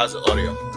How's the audio?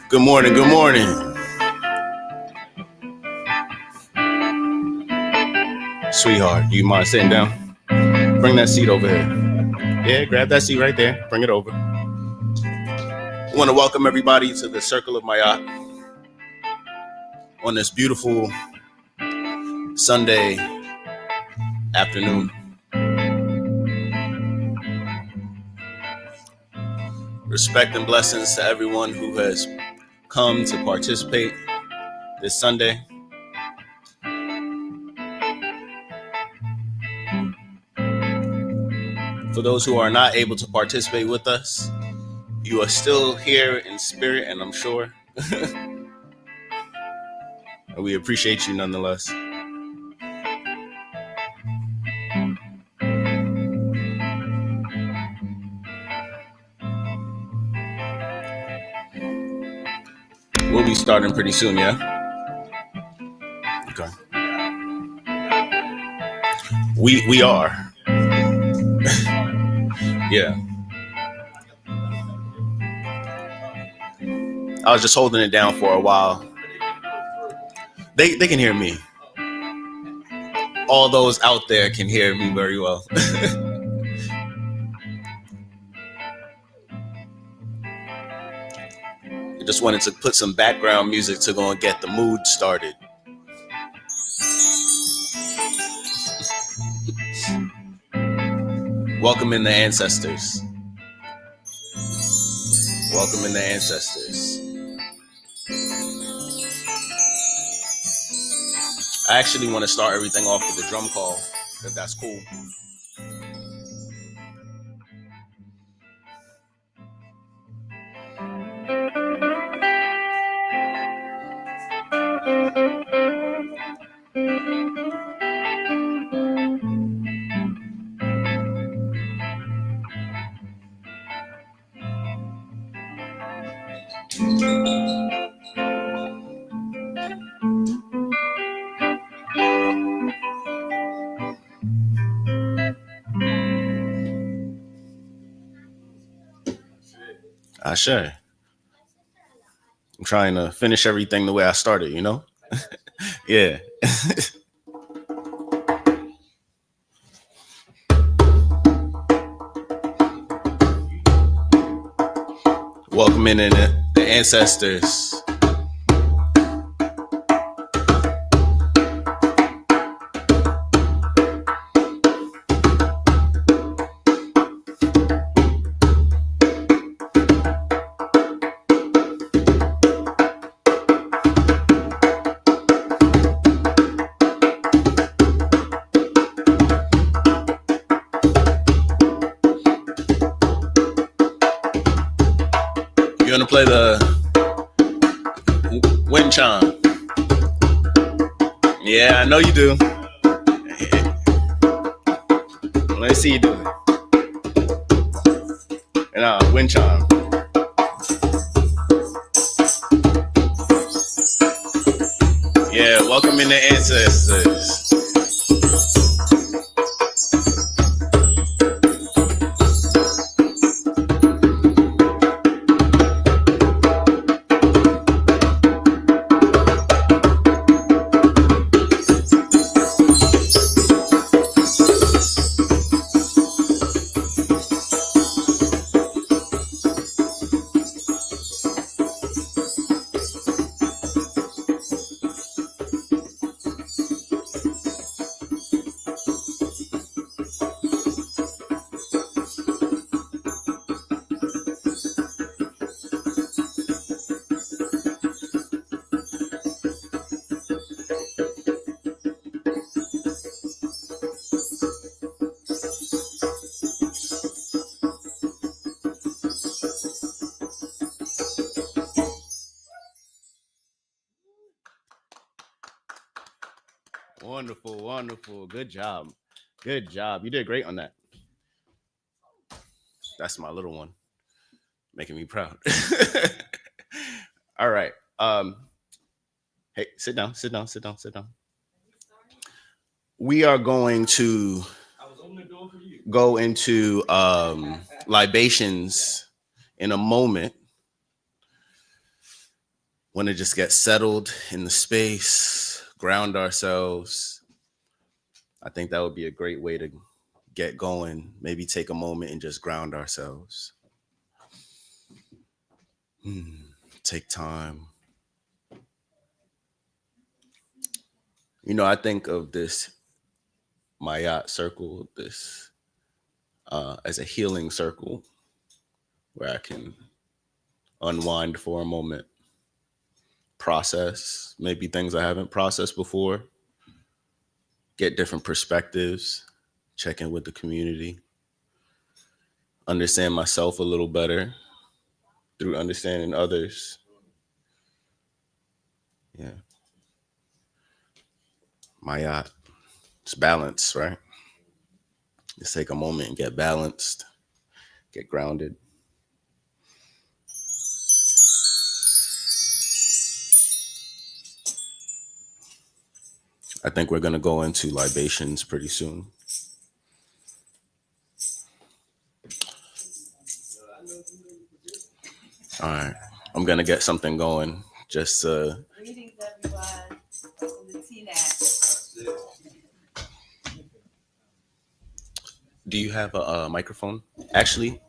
Good morning. Good morning. Sweetheart, do you mind sitting down? Bring that seat over here. Yeah, grab that seat right there. Bring it over. I want to welcome everybody to the Circle of my yacht on this beautiful Sunday afternoon. Respect and blessings to everyone who has come to participate this Sunday. For those who are not able to participate with us, you are still here in spirit, and I'm sure. And we appreciate you nonetheless. We'll be starting pretty soon, yeah? Okay. We are. Yeah. I was just holding it down for a while. They can hear me. All those out there can hear me very well. I just wanted to put some background music to go and get the mood started. Welcome in the ancestors. Welcome in the ancestors. I actually want to start everything off with a drum call, if that's cool. Ashe. I'm trying to finish everything the way I started, you know? Yeah. Welcoming in the ancestors. You want to play the wind chime? Yeah, I know you do. Let's see you do it. And wind chime. Yeah, welcome in the ancestors. Wonderful, wonderful. Good job. Good job. You did great on that. That's my little one. Making me proud. All right. Hey, sit down, sit down, sit down, sit down. We are going to go into libations in a moment. Want to just get settled in the space, ground ourselves. I think that would be a great way to get going. Maybe take a moment and just ground ourselves. Take time. You know, I think of this Mayat circle, this as a healing circle where I can unwind for a moment, process maybe things I haven't processed before, get different perspectives, check in with the community, understand myself a little better through understanding others. Yeah. Mayat, it's balance, right? Just take a moment and get balanced, get grounded. I think we're going to go into libations pretty soon. All right. I'm going to get something going. Just Greetings, everyone. Welcome to TNAC. do you have a microphone? Actually,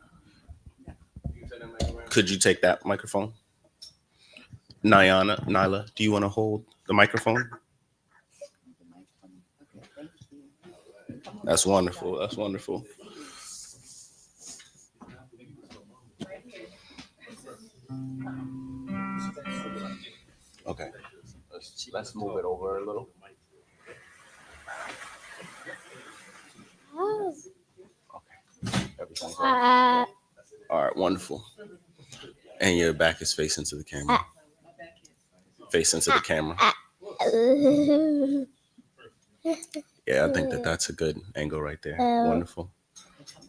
could you take that microphone? Nyla, do you want to hold the microphone? Okay, thank you. That's wonderful. That's wonderful. Okay. Let's move it over a little. Okay. Everything's all right, wonderful. And your back is facing to the camera. Facing to the camera. Yeah, I think that's a good angle right there. Wonderful.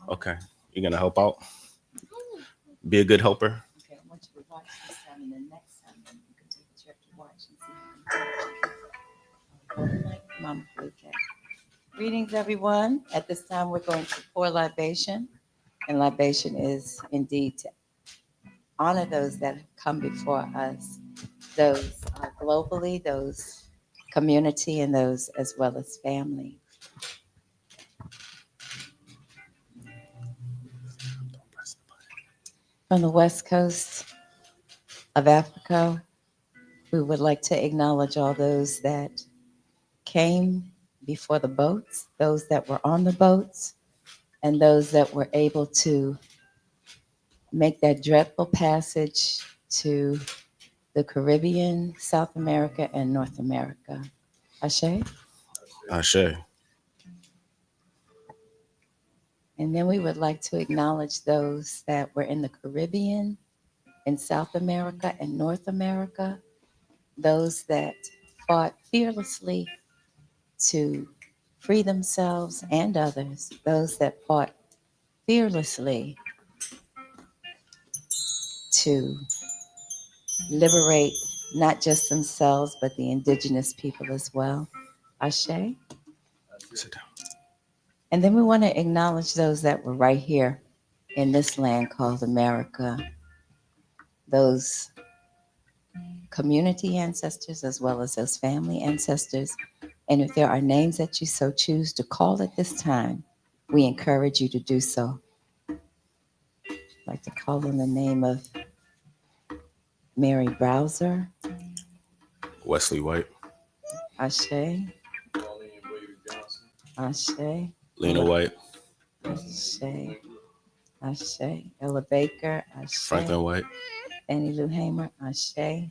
Okay. You're going to help out? Be a good helper? Okay, I want you to watch this time, and then next time you can take a check to watch and see. Mama, okay. Greetings, everyone. At this time, we're going to pour libation, and libation is indeed honor those that have come before us, those globally, those community, and those as well as family. From the west coast of Africa, we would like to acknowledge all those that came before the boats, those that were on the boats, and those that were able to make that dreadful passage to the Caribbean, South America, and North America. Ashe? Ashe. And then we would like to acknowledge those that were in the Caribbean, in South America, and North America, those that fought fearlessly to free themselves and others, those that fought fearlessly to liberate not just themselves, but the indigenous people as well. Ashe. Sit down. And then we want to acknowledge those that were right here in this land called America, those community ancestors as well as those family ancestors. And if there are names that you so choose to call at this time, we encourage you to do so. I'd like to call on the name of Mary Browser, Wesley White. Ashe, Ashe, Lena White. Ashe, Ashe, Ella Baker, Ashe, Franklin White. Fannie Lou Hamer, Ashe,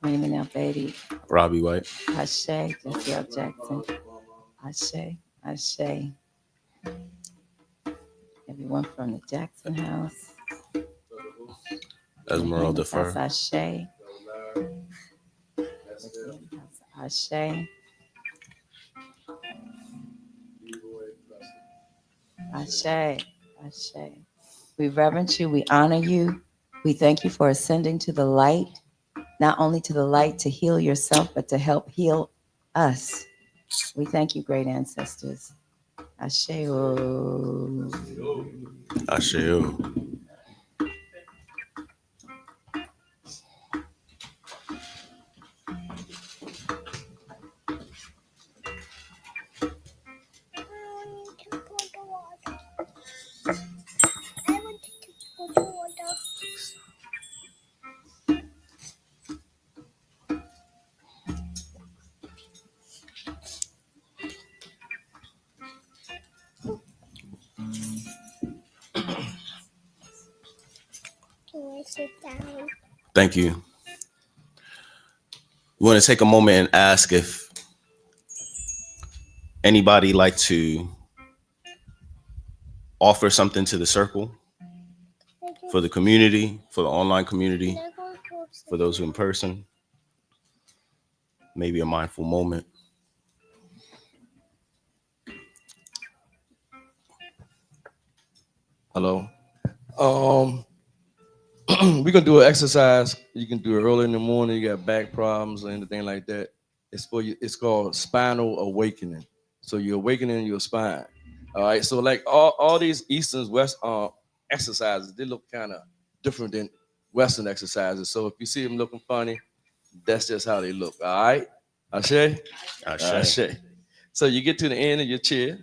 Raymond L. Beatty, Robbie White. Ashe, Jesse L. Jackson, Ashe, Ashe. Everyone from the Jackson House, Esmeralda House, Fur. Ashe, Ashe, Ashe, Ashe. We reverence you, we honor you. We thank you for ascending to the light, not only to the light to heal yourself, but to help heal us. We thank you, great ancestors. Ashe. Ashe. Thank you. We want to take a moment and ask if anybody like to offer something to the circle for the community, for the online community, for those who in person. Maybe a mindful moment. Hello. Um, we're gonna do an exercise. You can do it early in the morning. You got back problems or anything like that. It's for you. It's called spinal awakening. So you're awakening your spine. All right. So like all these Eastern West exercises, they look kind of different than Western exercises. So if you see them looking funny, that's just how they look. All right. Ashe? Ashe. Ashe. So you get to the end of your chair.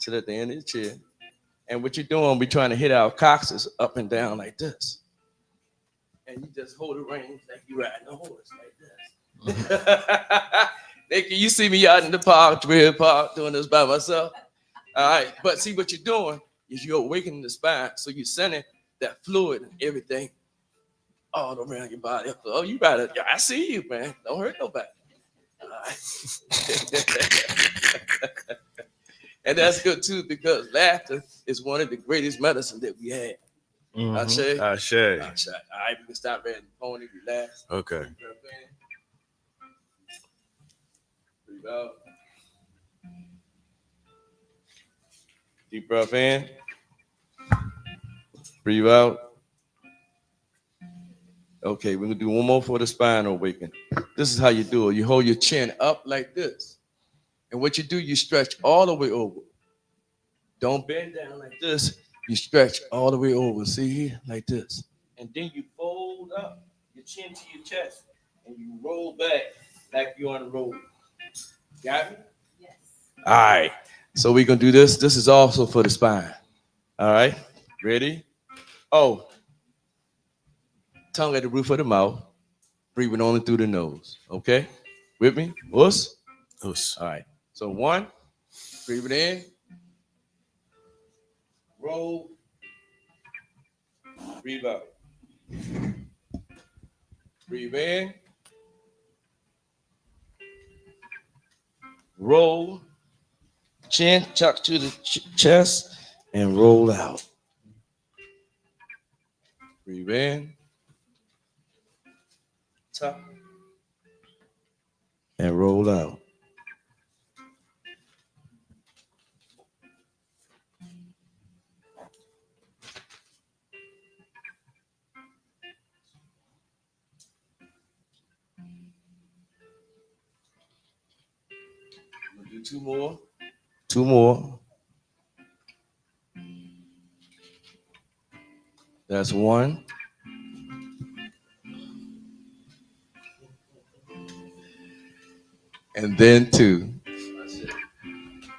Sit at the end of your chair. And what you're doing, we're trying to hit our coccyx up and down like this. And you just hold the reins like you're riding a horse like this. Nikki, you see me out in the park, Trail Park, doing this by myself. All right, but see what you're doing is you're awakening the spine. So you're sending that fluid and everything all around your body. Oh, you better, I see you, man. Don't hurt nobody. All right. And that's good too, because laughter is one of the greatest medicines that we have. Ashe. Ashe. Ashe. All right, we can stop riding the pony, relax. Okay. Breathe out. Deep breath in. Breathe out. Okay, we're gonna do one more for the spinal awakening. This is how you do it. You hold your chin up like this. And what you do, you stretch all the way over. Don't bend down like this. You stretch all the way over, see here, like this. And then you fold up your chin to your chest and you roll back like you're on the road. Got me? Yes. All right. So we're going to do this. This is also for the spine. All right. Ready? Oh, tongue at the roof of the mouth, breathing only through the nose. Okay? With me? Us? Us. All right. So one, breathe it in, roll, breathe out. Breathe in, roll, chin tuck to the chest, and roll out. Breathe in, tuck, and roll out. We'll do two more. Two more. That's one. And then two.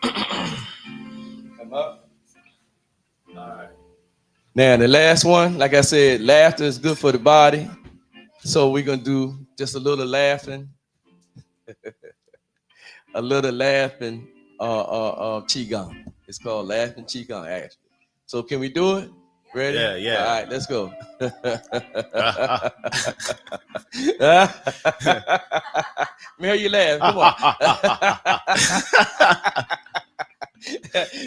Come up. All right. Now, the last one, like I said, laughter is good for the body. So we're going to do just a little laughing, a little laughing qigong. It's called laughing qigong, actually. So can we do it? Ready? Yeah, yeah. All right, let's go. Let me hear you laugh. Come on.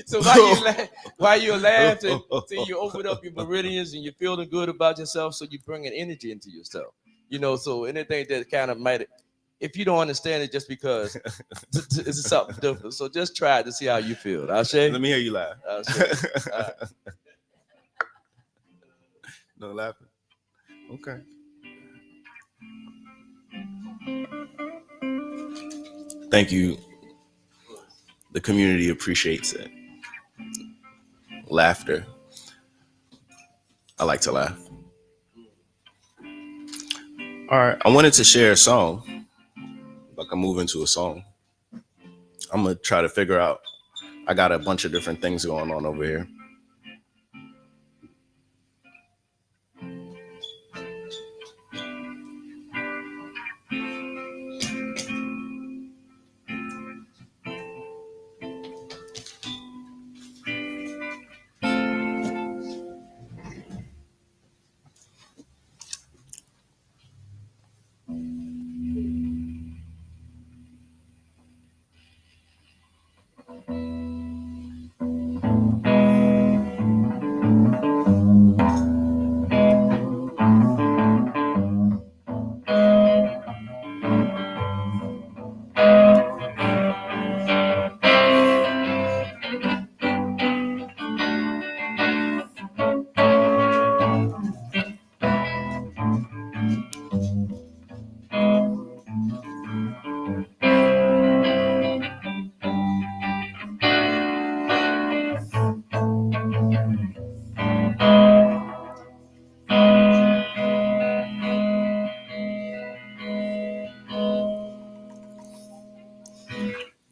So while you're laughing, till you open up your meridians and you're feeling good about yourself, so you're bringing energy into yourself. You know, so anything that kind of might, if you don't understand it, just because it's something different. So just try it to see how you feel. Let me hear you laugh. Right. No laughing. Okay. Thank you. The community appreciates it. Laughter. I like to laugh. All right. I wanted to share a song. Like I'm moving to a song. I'm going to try to figure out. I got a bunch of different things going on over here.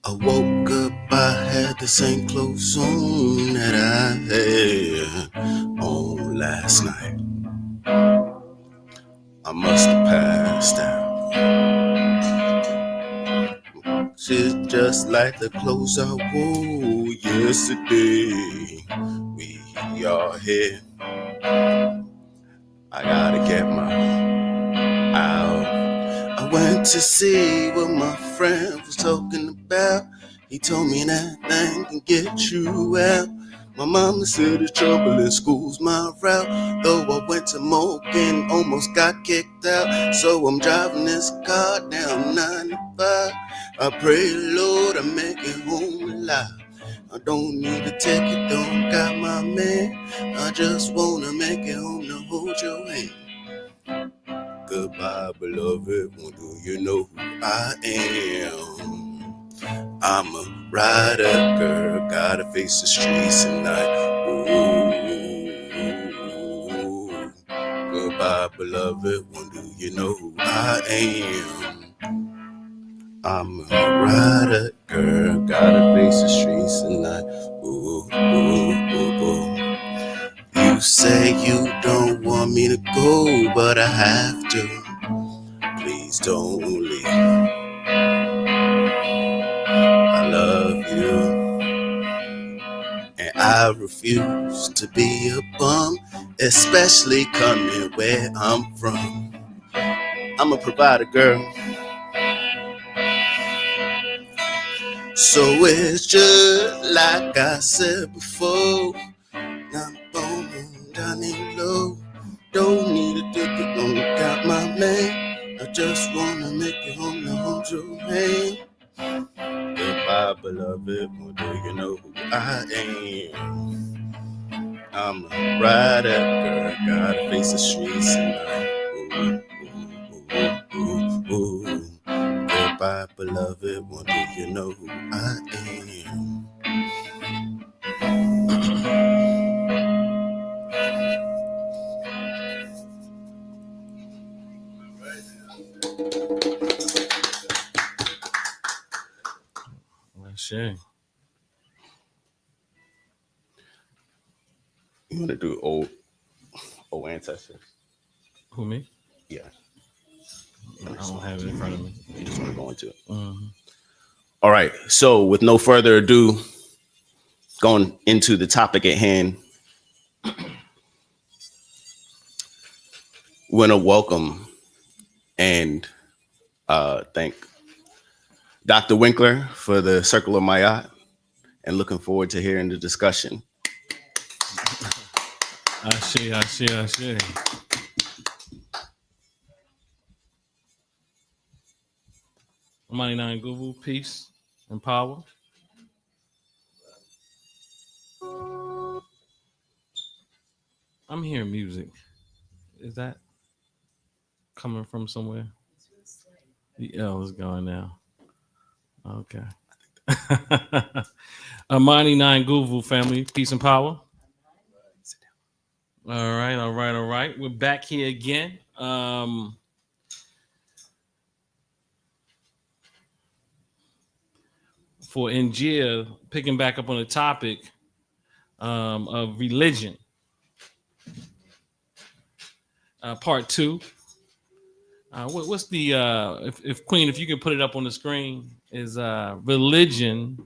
I woke up, I had the same clothes on that I had on last night. I must have passed out. She's just like the clothes I wore yesterday. We are here. I gotta get my out. I went to see what my friend was talking about. He told me that thing can get you out. My mama said it's trouble in school's my route. Though I went to Morgan, almost got kicked out. So I'm driving this car down 95. I pray, Lord, I make it home alive. I don't need a ticket, don't got my man. I just wanna make it home to hold your hand. Goodbye, beloved, well, do you know who I am? I'm a rider, girl, gotta face the streets tonight. Ooh. Goodbye, beloved. When do you know who I am? I'm a rider, girl. Gotta face the streets tonight. Ooh, ooh, ooh, ooh. You say you don't want me to go, but I have to. Please don't leave. I love you, and I refuse to be a bum, especially coming where I'm from. I'm a provider, girl. So it's just like I said before. Not bone down in low. Don't need a ticket, don't got my man. I just wanna make it home to hold your hand. Goodbye, beloved. Well, do you know who I am? I'm a rider, girl. Gotta face the streets tonight. Ooh, ooh, ooh, ooh, ooh. Goodbye, beloved. Well, do you know who I am? Sure. You want to do old ancestors? Who, me? Yeah. I don't have it in front of me. You just want to go into it. Mm-hmm. All right. So, with no further ado, going into the topic at hand, we want to welcome and thank Dr. Winkler for the Circle of Mayat, and looking forward to hearing the discussion. I see. Money Nine Google, peace and power. I'm hearing music. Is that coming from somewhere? The L is going now. Okay. Amani Nine Google family, peace and power. All right. We're back here again. For Njia, picking back up on the topic of religion. Part 2. What's the if Queen, if you can put it up on the screen, is religion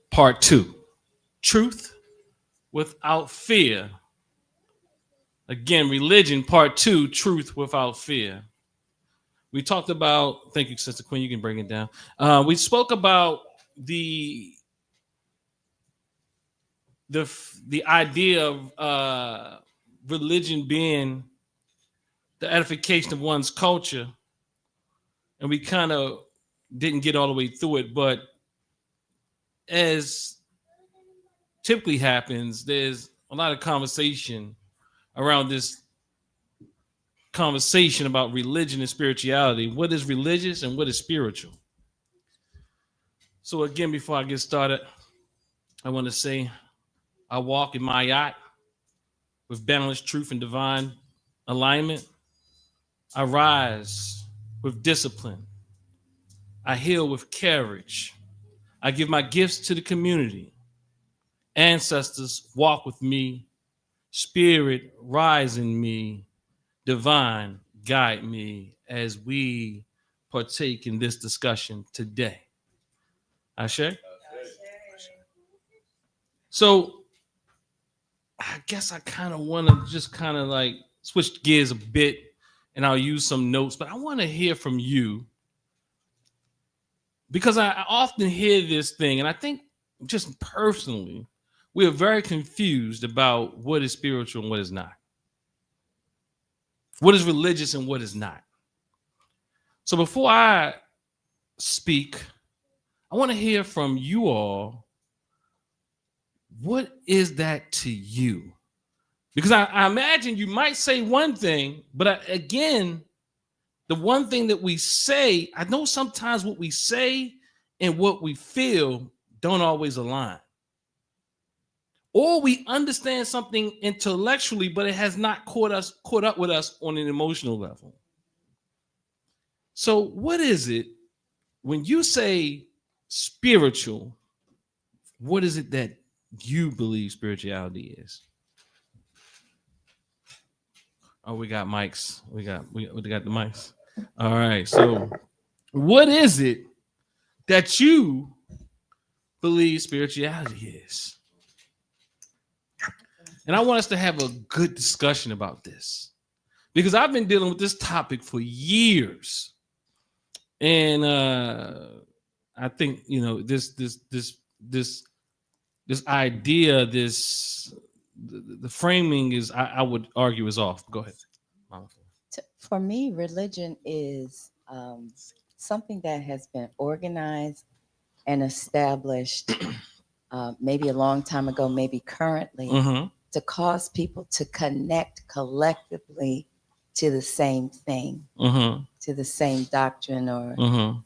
part 2. Truth without fear. Again, religion part 2, truth without fear. We talked about, thank you, Sister Queen, you can bring it down. We spoke about the idea of religion being the edification of one's culture, and we kind of didn't get all the way through it, but as typically happens, there's a lot of conversation around this conversation about religion and spirituality. What is religious and what is spiritual? So again, before I get started, I want to say I walk in my yacht with balanced truth and divine alignment. I rise with discipline. I heal with courage. I give my gifts to the community. Ancestors walk with me. Spirit rise in me. Divine guide me as we partake in this discussion today. Ashe? So I guess I kind of want to just kind of like switch gears a bit, and I'll use some notes, but I want to hear from you because I often hear this thing, and I think just personally, we are very confused about what is spiritual and what is not. What is religious and what is not. So before I speak, I want to hear from you all. What is that to you? Because I imagine you might say one thing, but again, the one thing that we say, I know sometimes what we say and what we feel don't always align. or we understand something intellectually, but it has not caught up with us on an emotional level. So what is it when you say spiritual? What is it that you believe spirituality is? Oh, we got mics. We got the mics. All right. So what is it that you believe spirituality is? And I want us to have a good discussion about this, because I've been dealing with this topic for years. And I think, you know, this idea, the framing is, I would argue, is off. Go ahead. For me, religion is something that has been organized and established maybe a long time ago, maybe currently, to cause people to connect collectively to the same thing, to the same doctrine, or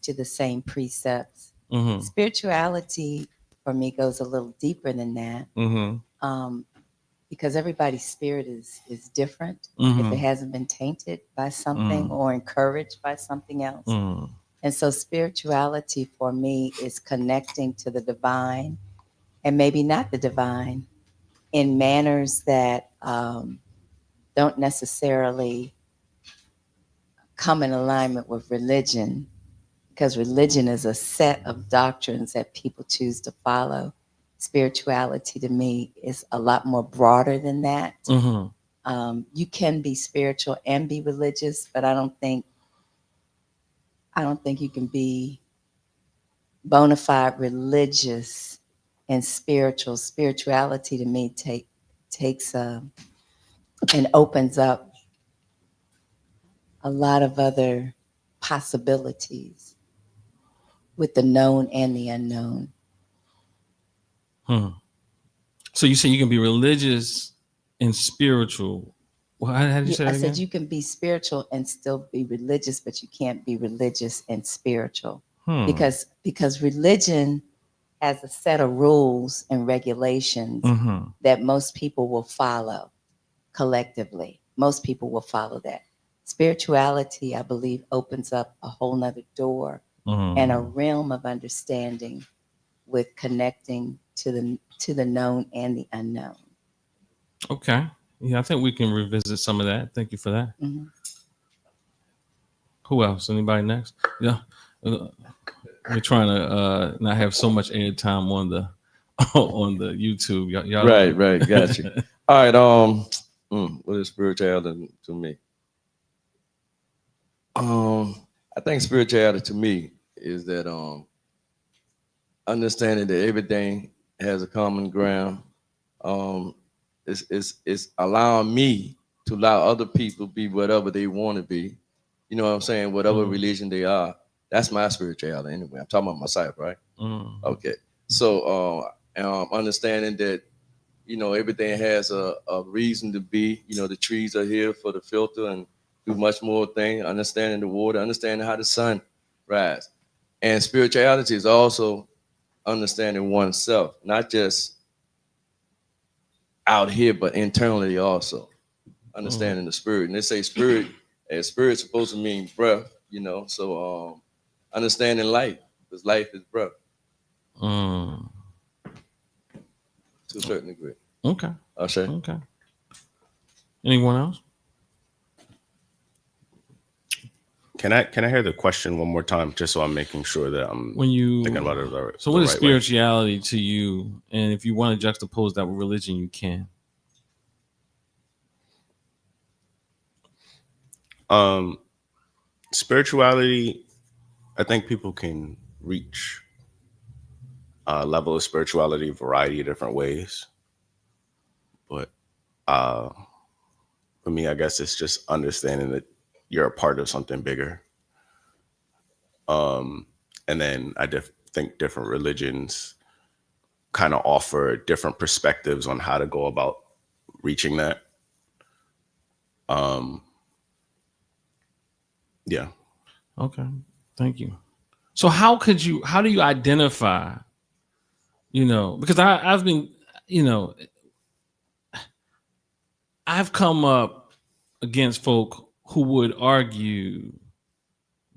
to the same precepts. Spirituality for me goes a little deeper than that, because everybody's spirit is different if it hasn't been tainted by something or encouraged by something else. And so spirituality for me is connecting to the divine, and maybe not the divine, in manners that don't necessarily come in alignment with religion, because religion is a set of doctrines that people choose to follow. Spirituality to me is a lot more broader than that. You can be spiritual and be religious, but I don't think you can be bona fide religious and spiritual. Spirituality to me takes and opens up a lot of other possibilities with the known and the unknown. So you say you can be religious and spiritual. Well, how did you say that again? I said you can be spiritual and still be religious, but you can't be religious and spiritual. Because religion has a set of rules and regulations that most people will follow collectively. Most people will follow that. Spirituality, I believe, opens up a whole nother door and a realm of understanding with connecting to the known and the unknown. Okay. Yeah, I think we can revisit some of that. Thank you for that. Who else? Anybody next? Yeah. We're trying to not have so much airtime on the YouTube. Y'all right. Got you. All right. What is spirituality to me? I think spirituality to me is that understanding that everything has a common ground. It's allowing me to allow other people be whatever they want to be. You know what I'm saying? Whatever religion they are. That's my spirituality anyway. I'm talking about myself, right? Okay. So understanding that, you know, everything has a reason to be. You know, the trees are here for the filter and do much more thing. Understanding the water, understanding how the sun rises. And spirituality is also understanding oneself, not just out here, but internally also. Understanding the spirit. And they say spirit, and spirit's supposed to mean breath, you know. So understanding life, because life is breath. To a certain degree. Okay. I'll say. Okay. Anyone else? Can I hear the question one more time, just so I'm making sure that I'm thinking about it right? So what is spirituality to you? And if you want to juxtapose that with religion, you can. Spirituality, I think people can reach a level of spirituality a variety of different ways. But for me, I guess it's just understanding that you're a part of something bigger. And then I think different religions kind of offer different perspectives on how to go about reaching that. Yeah. Okay. Thank you. So how do you identify, you know, because I've been, you know, I've come up against folk who would argue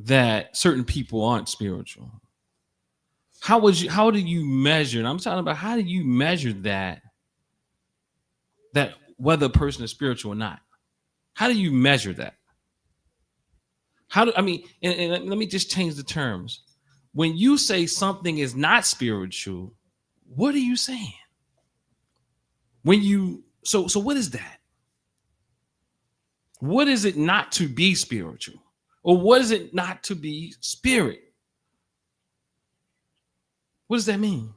that certain people aren't spiritual. How do you measure? And I'm talking about, how do you measure that whether a person is spiritual or not? How do you measure that? And let me just change the terms. When you say something is not spiritual, what are you saying? So what is that? What is it not to be spiritual? Or what is it not to be spirit? What does that mean?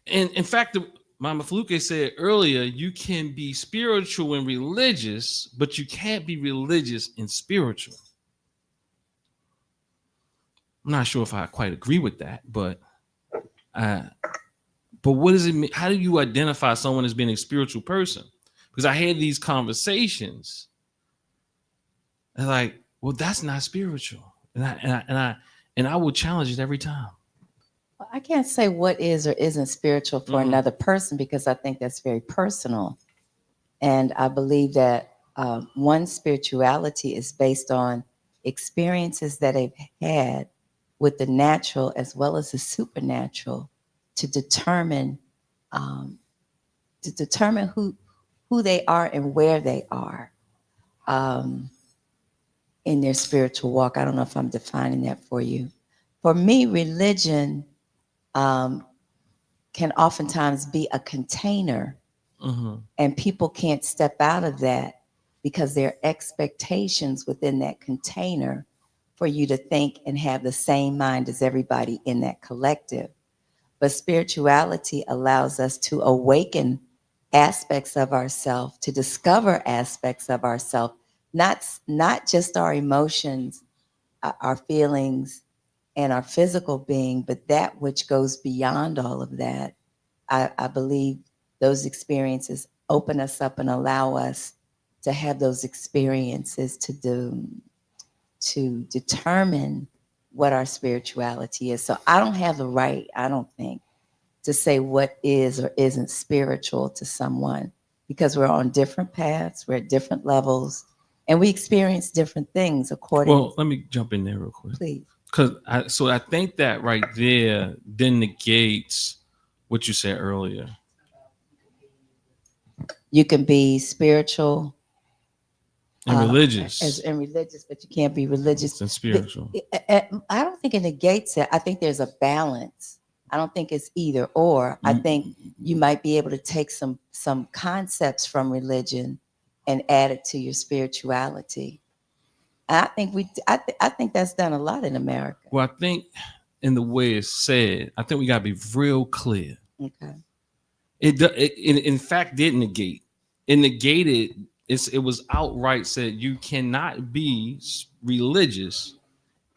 And in fact, Mama Fluke said earlier, you can be spiritual and religious, but you can't be religious and spiritual. I'm not sure if I quite agree with that, but what does it mean? How do you identify someone as being a spiritual person? Because I had these conversations, and like, well, that's not spiritual, and I will challenge it every time. Well, I can't say what is or isn't spiritual for another person, because I think that's very personal. And I believe that one's spirituality is based on experiences that they've had with the natural as well as the supernatural to determine who they are and where they are in their spiritual walk. I don't know if I'm defining that for you. For me, religion can oftentimes be a container, and people can't step out of that because there are expectations within that container for you to think and have the same mind as everybody in that collective. But spirituality allows us to awaken aspects of ourselves, to discover aspects of ourselves, not just our emotions, our feelings, and our physical being, but that which goes beyond all of that. I believe those experiences open us up and allow us to have those experiences to determine what our spirituality is. So I don't have the right, I don't think, to say what is or isn't spiritual to someone, because we're on different paths, we're at different levels, and we experience different things according. Well, let me jump in there real quick. Please. Because I think that right there then negates what you said earlier. You can be spiritual and religious, but you can't be religious and spiritual. I don't think it negates it. I think there's a balance. I don't think it's either or. I think you might be able to take some concepts from religion and add it to your spirituality. And I think that's done a lot in America. Well, I think in the way it's said, I think we got to be real clear. Okay. It in fact did negate. It negated. It was outright said you cannot be religious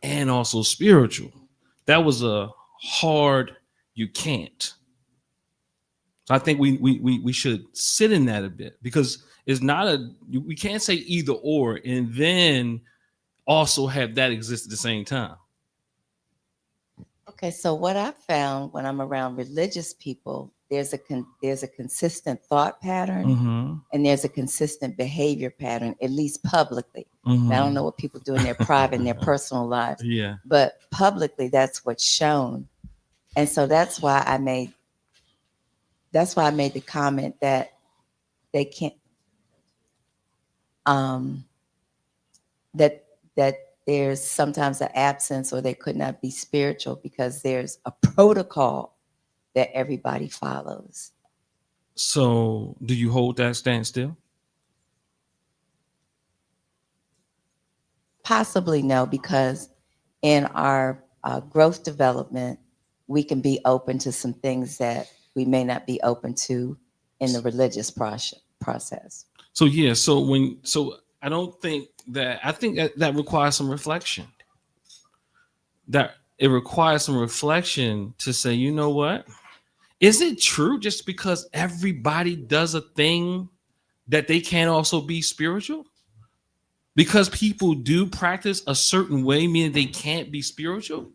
and also spiritual. That was a hard. You can't. So I think we should sit in that a bit, because it's not we can't say either or and then also have that exist at the same time. Okay, so what I found when I'm around religious people, there's a consistent thought pattern, and there's a consistent behavior pattern, at least publicly. I don't know what people do in their private and their personal lives. Yeah. But publicly, that's what's shown. And so that's why I made the comment that they can't that there's sometimes an absence, or they could not be spiritual, because there's a protocol that everybody follows. So do you hold that stance still? Possibly no, because in our growth development, we can be open to some things that we may not be open to in the religious process. So yeah, so I don't think that, I think that requires some reflection. That it requires some reflection to say, you know what? Is it true just because everybody does a thing that they can't also be spiritual? Because people do practice a certain way, meaning they can't be spiritual?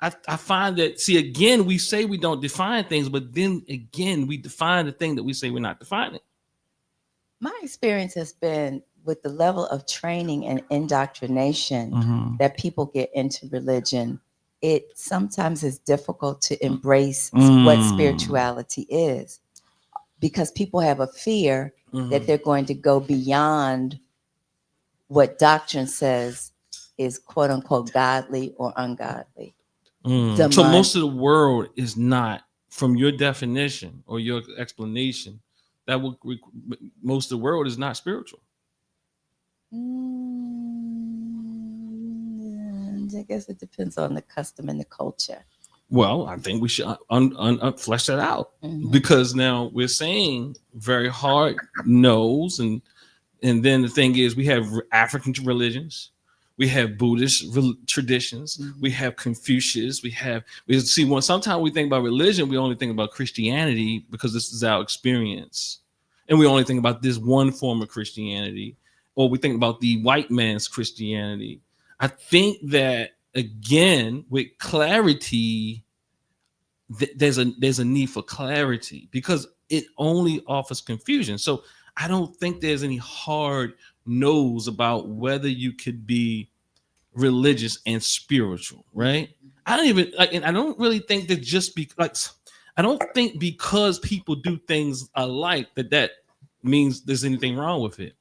I find that, see, again, we say we don't define things, but then again, we define the thing that we say we're not defining. My experience has been with the level of training and indoctrination Mhm. that people get into religion, it sometimes is difficult to embrace what spirituality is because people have a fear that they're going to go beyond what doctrine says is quote unquote godly or ungodly. So most of the world is not, from your definition or your explanation, that would most of the world is not spiritual. I guess it depends on the custom and the culture. Well, I think we should flesh that out because now we're saying very hard no's, and then the thing is we have African religions, we have Buddhist traditions, we have Confucius, we see one. Sometimes we think about religion, we only think about Christianity because this is our experience, and we only think about this one form of Christianity, or we think about the white man's Christianity. I think that again with clarity, there's a need for clarity because it only offers confusion. So I don't think there's any hard no's about whether you could be religious and spiritual, right? I don't even like, and I don't really think that just be like, I don't think because people do things alike that means there's anything wrong with it.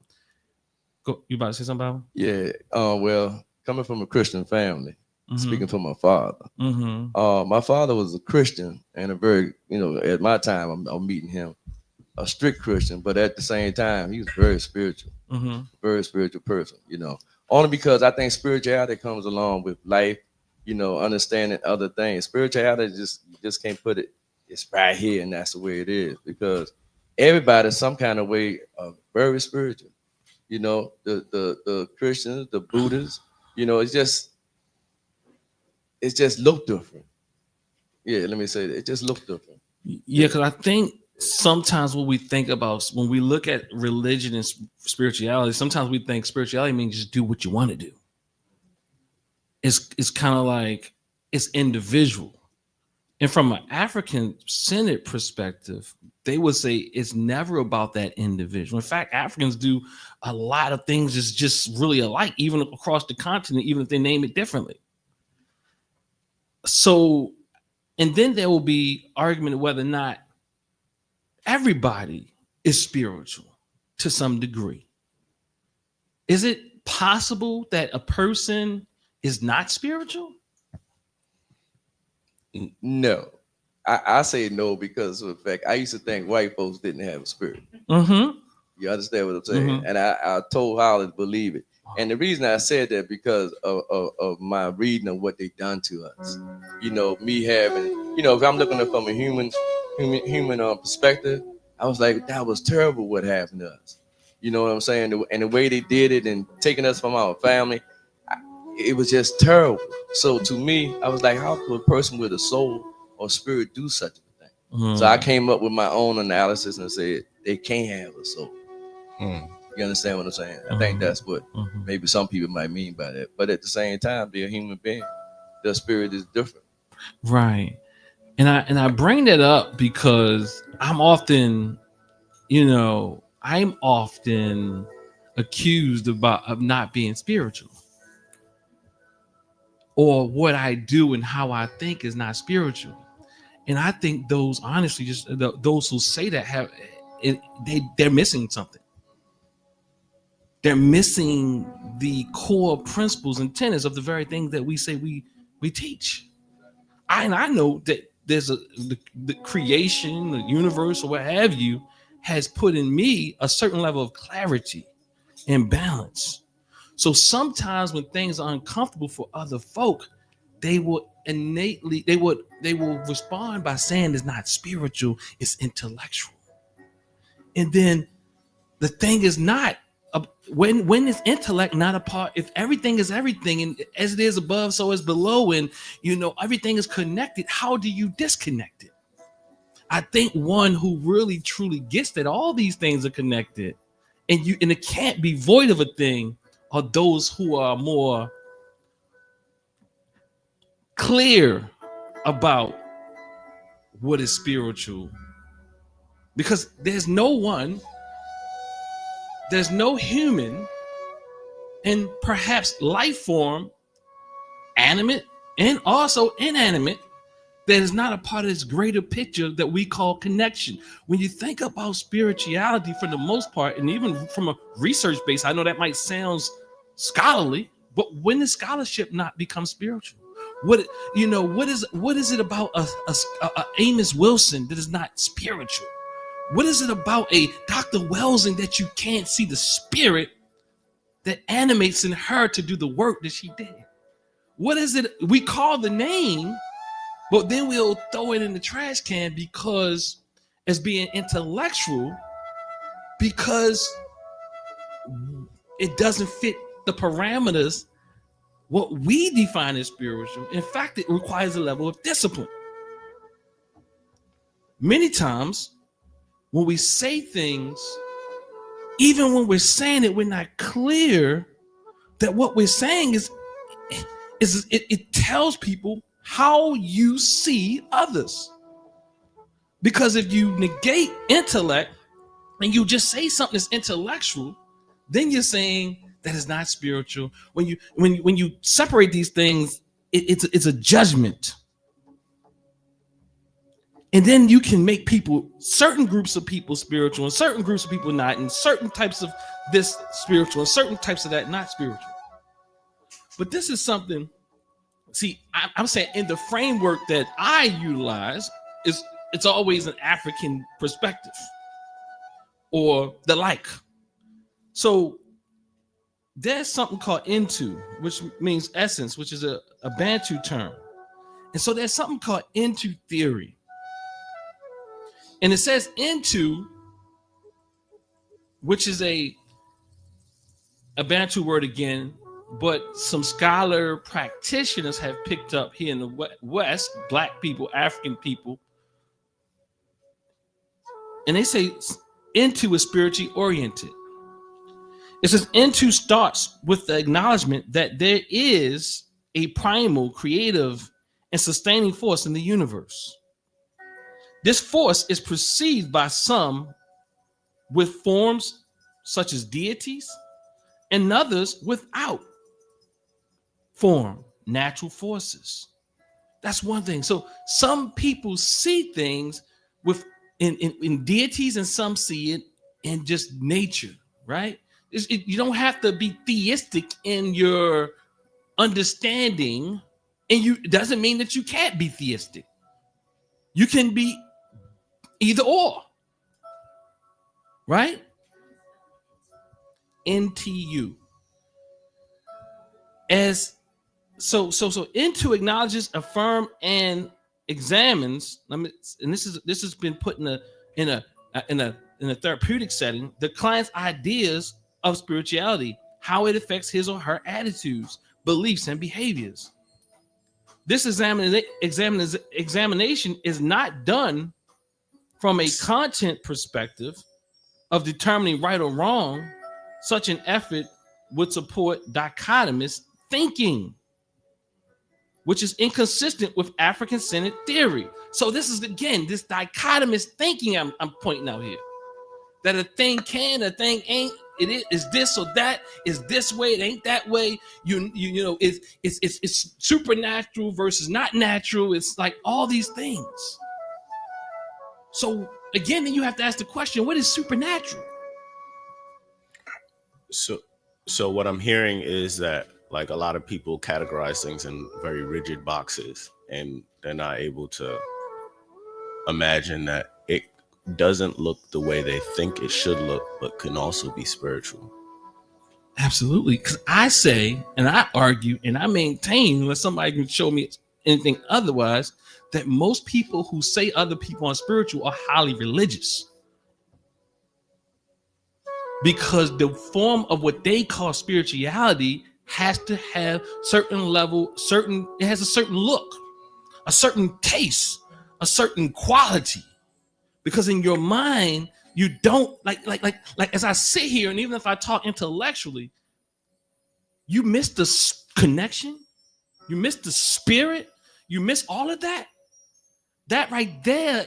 Go, you about to say something about? Yeah. Well, coming from a Christian family, speaking for my father. My father was a Christian and a very, at my time, I'm meeting him, a strict Christian, but at the same time, he was very spiritual, very spiritual person, only because I think spirituality comes along with life, understanding other things. Spirituality just can't put it, it's right here and that's the way it is because everybody some kind of way very spiritual. The Christians, the Buddhists, it's just look different. Yeah, let me say that. It just looks different. Yeah, because I think sometimes what we think about when we look at religion and spirituality, sometimes we think spirituality means just do what you want to do. It's kind of like it's individual. And from an African-centered perspective, they would say it's never about that individual. In fact, Africans do a lot of things just really alike, even across the continent, even if they name it differently. So, and then there will be argument of whether or not everybody is spiritual to some degree. Is it possible that a person is not spiritual? No. I say no because of the fact I used to think white folks didn't have a spirit. You understand what I'm saying? And I told Holly to believe it. And the reason I said that because of my reading of what they done to us. Me having, if I'm looking at it from a human perspective, I was like, that was terrible what happened to us. You know what I'm saying? And the way they did it and taking us from our family, it was just terrible. So to me, I was like, how could a person with a soul or spirit do such a thing? So I came up with my own analysis and said they can't have a soul. You understand what I'm saying? I think that's what maybe some people might mean by that. But at the same time, they're a human being. Their spirit is different. Right. And I bring that up because I'm often accused of not being spiritual, or what I do and how I think is not spiritual. And I think those, honestly, just those who say that have they're missing something. They're missing the core principles and tenets of the very things that we say we teach. I know that there's the creation, the universe, or what have you, has put in me a certain level of clarity and balance. So sometimes when things are uncomfortable for other folk, they will respond by saying it's not spiritual, it's intellectual. And then the thing is not when is intellect not a part? If everything is everything, and as it is above, so is below, and everything is connected, how do you disconnect it? I think one who really truly gets that all these things are connected, and it can't be void of a thing, are those who are more clear about what is spiritual, because there's no one there's no human and perhaps life form, animate and also inanimate, that is not a part of this greater picture that we call connection. When you think about spirituality, for the most part, and even from a research base, I know that might sound scholarly, but when does scholarship not become spiritual? What is it about a Amos Wilson that is not spiritual? What is it about a Dr. Welsing that you can't see the spirit that animates in her to do the work that she did? What is it we call the name, but then we'll throw it in the trash can because it's being intellectual, because it doesn't fit the parameters what we define as spiritual. In fact, it requires a level of discipline. Many times when we say things, even when we're saying it, we're not clear that what we're saying it tells people how you see others. Because if you negate intellect and you just say something that's intellectual, then you're saying that is not spiritual. When you separate these things, it's a judgment. And then you can make people, certain groups of people spiritual and certain groups of people not, and certain types of this spiritual and certain types of that not spiritual. But this is something, see, I'm saying in the framework that I utilize, it's always an African perspective or the like. So there's something called into, which means essence, which is a Bantu term. And so there's something called into theory. And it says into, which is a Bantu word again, but some scholar practitioners have picked up here in the West, Black people, African people, and they say into is spiritually oriented. It says into starts with the acknowledgement that there is a primal, creative, and sustaining force in the universe. This force is perceived by some with forms such as deities and others without form, natural forces. That's one thing. So some people see things with in deities, and some see it in just nature, right? You don't have to be theistic in your understanding, and it doesn't mean that you can't be theistic. You can be either or, right? NTU. As so into acknowledges, affirm, and examines. And this has been put in a therapeutic setting, the client's ideas of spirituality, how it affects his or her attitudes, beliefs, and behaviors. This examination is not done from a content perspective of determining right or wrong. Such an effort would support dichotomous thinking, which is inconsistent with African-centered theory. So this is, again, this dichotomous thinking I'm pointing out here. That a thing can, a thing ain't, it is this or that, is this way, it ain't that way. You know, it's supernatural versus not natural. It's like all these things. So again, then you have to ask the question, what is supernatural? So what I'm hearing is that, like, a lot of people categorize things in very rigid boxes, and they're not able to imagine that it doesn't look the way they think it should look, but can also be spiritual. Absolutely. Because I say, and I argue, and I maintain, unless somebody can show me anything otherwise, that most people who say other people are spiritual are highly religious. Because the form of what they call spirituality has to have certain level, it has a certain look, a certain taste, a certain quality. Because in your mind, you don't like as I sit here, and even if I talk intellectually, you miss the connection, you miss the spirit, you miss all of that. That right there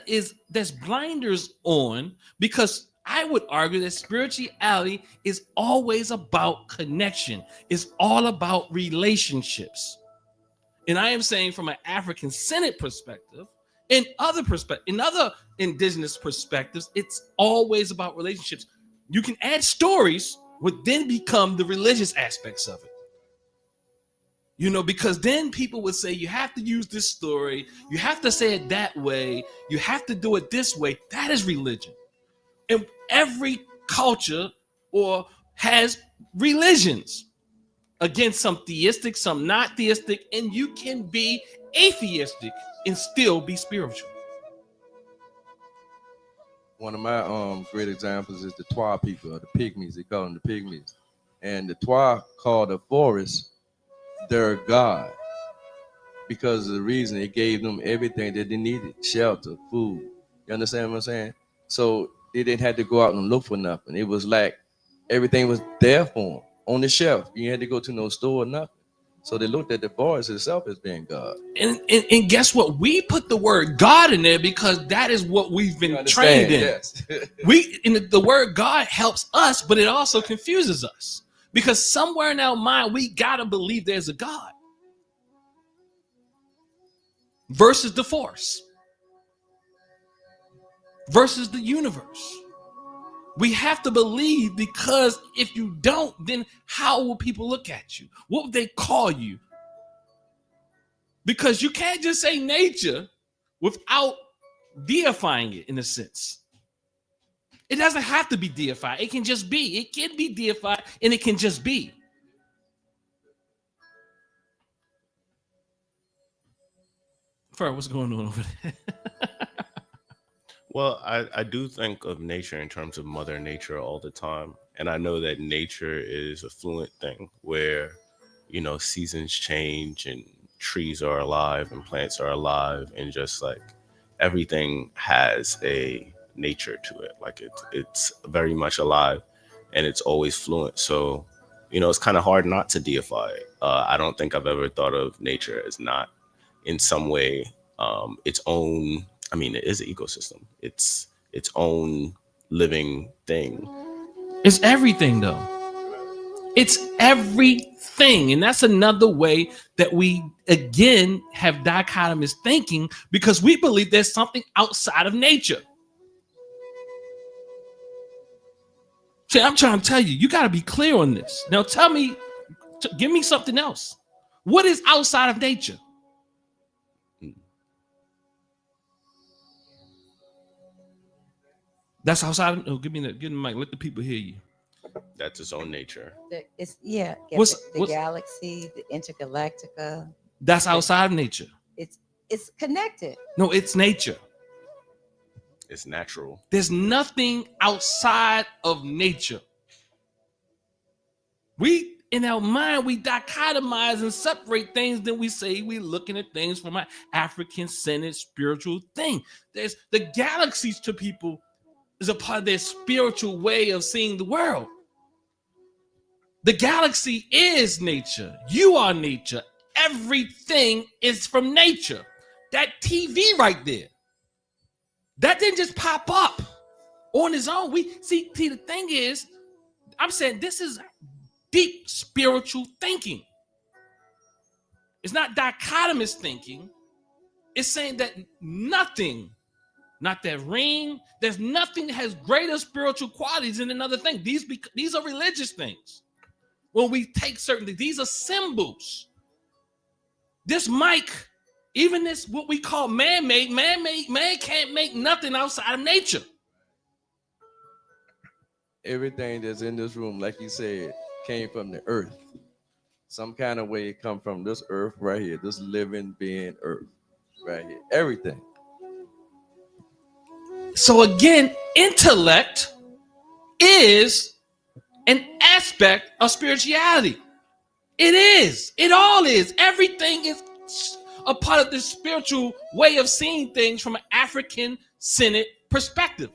that's blinders on, because I would argue that spirituality is always about connection. It's all about relationships. And I am saying from an African Senate perspective, in other indigenous perspectives, it's always about relationships. You can add stories, would then become the religious aspects of it. You know, because then people would say you have to use this story, you have to say it that way, you have to do it this way. That is religion. And every culture or has religions. Again, some theistic, some not theistic, and you can be atheistic and still be spiritual. One of my great examples is the Twa people, or the Pygmies. They call them the Pygmies. And the Twa called the forest their God because of the reason it gave them everything that they needed: shelter, food. You understand what I'm saying? So they didn't have to go out and look for nothing. It was like everything was there for them on the shelf. You had to go to no store or nothing. So they looked at the forest itself as being God. And guess what? We put the word God in there because that is what we've been trained in. Yes. The word God helps us, but it also confuses us because somewhere in our mind we gotta believe there's a God versus the force versus the universe. We have to believe, because if you don't, then how will people look at you? What would they call you? Because you can't just say nature without deifying it in a sense. It doesn't have to be deified. It can just be. It can be deified and it can just be. Fred, what's going on over there? Well, I do think of nature in terms of Mother Nature all the time. And I know that nature is a fluent thing where, you know, seasons change and trees are alive and plants are alive, and just like everything has a nature to it. Like it's very much alive and it's always fluent. So, you know, it's kind of hard not to deify it. I don't think I've ever thought of nature as not in some way its own. I mean, it is an ecosystem. It's its own living thing. It's everything, though. It's everything. And that's another way that we, again, have dichotomous thinking, because we believe there's something outside of nature. See, I'm trying to tell you, you got to be clear on this. Now, tell me, give me something else. What is outside of nature? That's outside of, oh, give me the mic. Let the people hear you. That's its own nature. What's the What's- galaxy, the intergalactica. That's outside of nature. It's connected. No, it's nature. It's natural. There's nothing outside of nature. We, in our mind, we dichotomize and separate things. Then we say we're looking at things from an African-centered spiritual thing. There's the galaxies to people is a part of their spiritual way of seeing the world. The galaxy is nature. You are nature. Everything is from nature. That TV right there, that didn't just pop up on its own. We see, the thing is, I'm saying this is deep spiritual thinking. It's not dichotomous thinking. It's saying that nothing, not that ring, there's nothing that has greater spiritual qualities than another thing. These are religious things. When we take certain things, these are symbols. This mic, even this, what we call man-made, man can't make nothing outside of nature. Everything that's in this room, like you said, came from the earth. Some kind of way it come from this earth right here, this living being earth right here. Everything. So again, intellect is an aspect of spirituality. It is. It all is. Everything is a part of this spiritual way of seeing things from an African-centered perspective.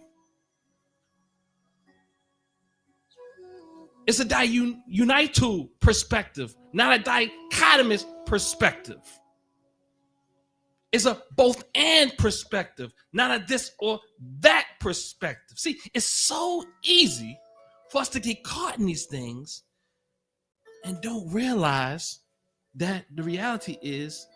It's a unital perspective, not a dichotomous perspective. It's a both and perspective, not a this or that perspective. See, it's so easy for us to get caught in these things and don't realize that the reality is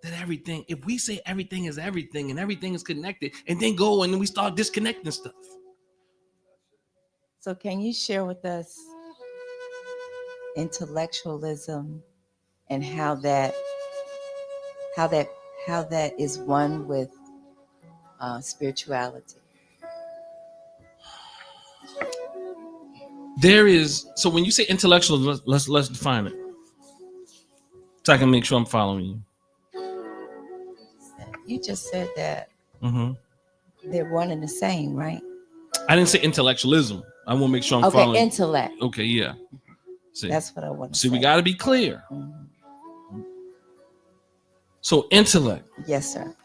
that everything, if we say everything is everything and everything is connected, and then go and then we start disconnecting stuff. So can you share with us intellectualism and how that is one with spirituality? There is, so when you say intellectual, let's define it, so I can make sure I'm following you. You just said that Mm-hmm. they're one and the same, right? I didn't say intellectualism. I want to make sure I'm Okay, following. intellect. Okay, yeah. See, That's what I want to see, say. we got to be clear. Mhm. So intellect, Yes, sir.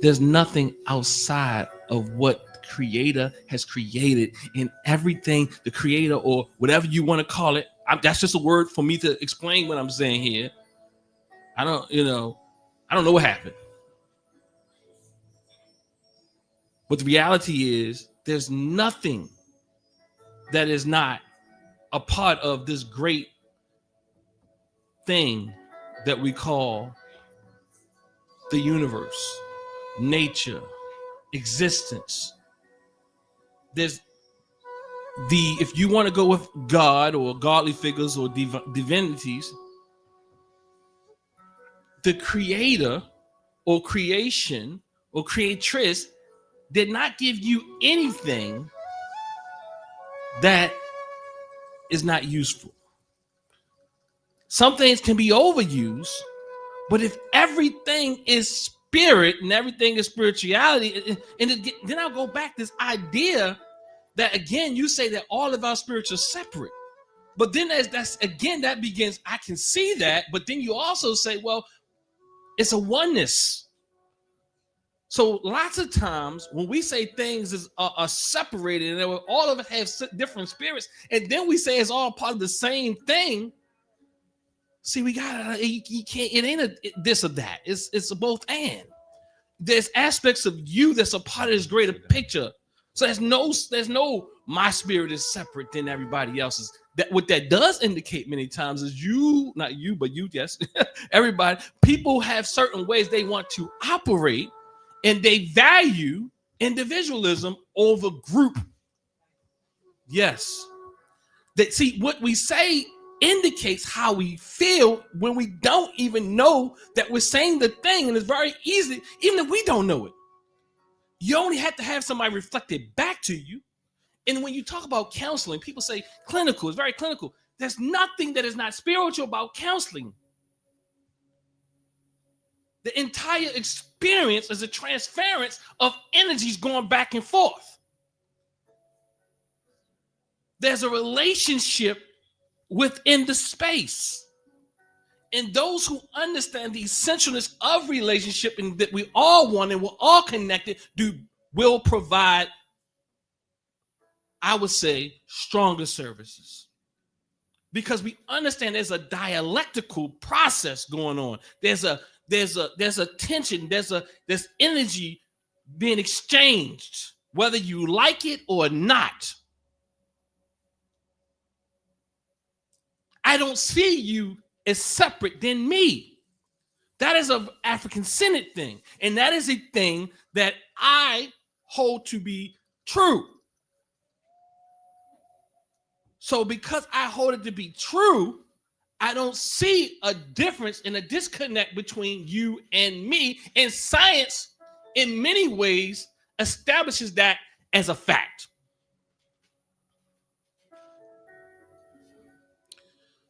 there's nothing outside of what the creator has created, in everything the creator, or whatever you want to call it. That's just a word for me to explain what I'm saying here. I don't know what happened. But the reality is there's nothing that is not a part of this great thing that we call the universe, nature, existence. There's if you want to go with God or godly figures or divinities, the creator or creation or creatress did not give you anything that is not useful. Some things can be overused, but if everything is spirit and everything is spirituality, and then I'll go back to this idea that, again, you say that all of our spirits are separate. But then that begins, I can see that, but then you also say, well, it's a oneness. So lots of times when we say things are separated and all of it has different spirits, and then we say it's all part of the same thing. See, we gotta, you can't, it ain't this or that. It's a both and. There's aspects of you that's a part of this greater picture. So there's no my spirit is separate than everybody else's. That what that does indicate many times is you, not you, but you, yes, everybody, people have certain ways they want to operate, and they value individualism over group. Yes. See, what we say indicates how we feel when we don't even know that we're saying the thing, and it's very easy, even if we don't know it. You only have to have somebody reflect it back to you. And when you talk about counseling, people say clinical, it's very clinical. There's nothing that is not spiritual about counseling. The entire experience is a transference of energies going back and forth. There's a relationship within the space. And those who understand the essentialness of relationship and that we all want and we're all connected will provide, I would say, stronger services. Because we understand there's a dialectical process going on. There's a tension, there's energy being exchanged, whether you like it or not. I don't see you as separate than me. That is an African-centered thing. And that is a thing that I hold to be true. So because I hold it to be true, I don't see a difference and a disconnect between you and me. And science, in many ways, establishes that as a fact.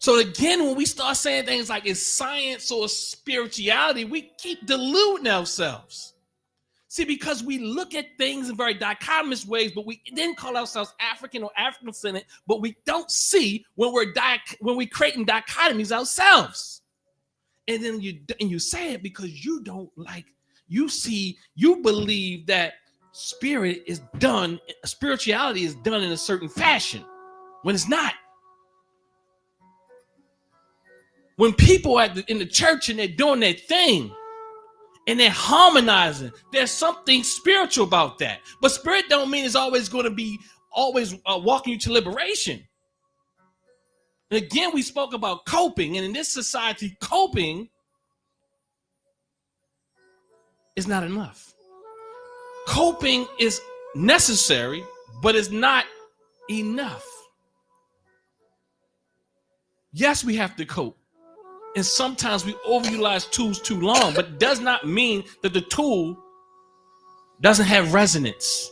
So again, when we start saying things like it's science or spirituality, we keep deluding ourselves. See, because we look at things in very dichotomous ways, but we then call ourselves African or African-centered, but we don't see when we're creating dichotomies ourselves. And then you say it because you don't like, you believe that spirituality is done in a certain fashion when it's not. When people in the church and they're doing their thing, and they're harmonizing. There's something spiritual about that. But spirit don't mean it's always going to be always walking you to liberation. And again, we spoke about coping, and in this society, coping is not enough. Coping is necessary, but it's not enough. Yes, we have to cope. And sometimes we overutilize tools too long, but it does not mean that the tool doesn't have resonance,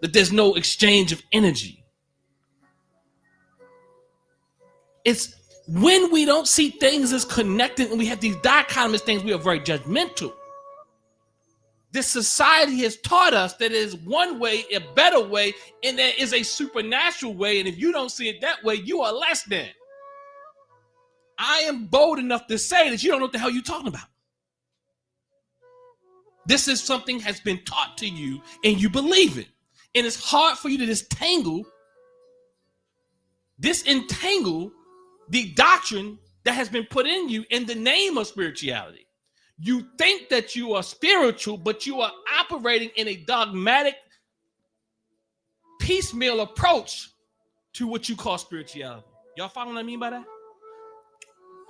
that there's no exchange of energy. It's when we don't see things as connected and we have these dichotomous things, we are very judgmental. This society has taught us that there is one way, a better way, and there is a supernatural way. And if you don't see it that way, you are less than. I am bold enough to say that you don't know what the hell you're talking about. This is something has been taught to you and you believe it. And it's hard for you to disentangle the doctrine that has been put in you in the name of spirituality. You think that you are spiritual, but you are operating in a dogmatic, piecemeal approach to what you call spirituality. Y'all follow what I mean by that?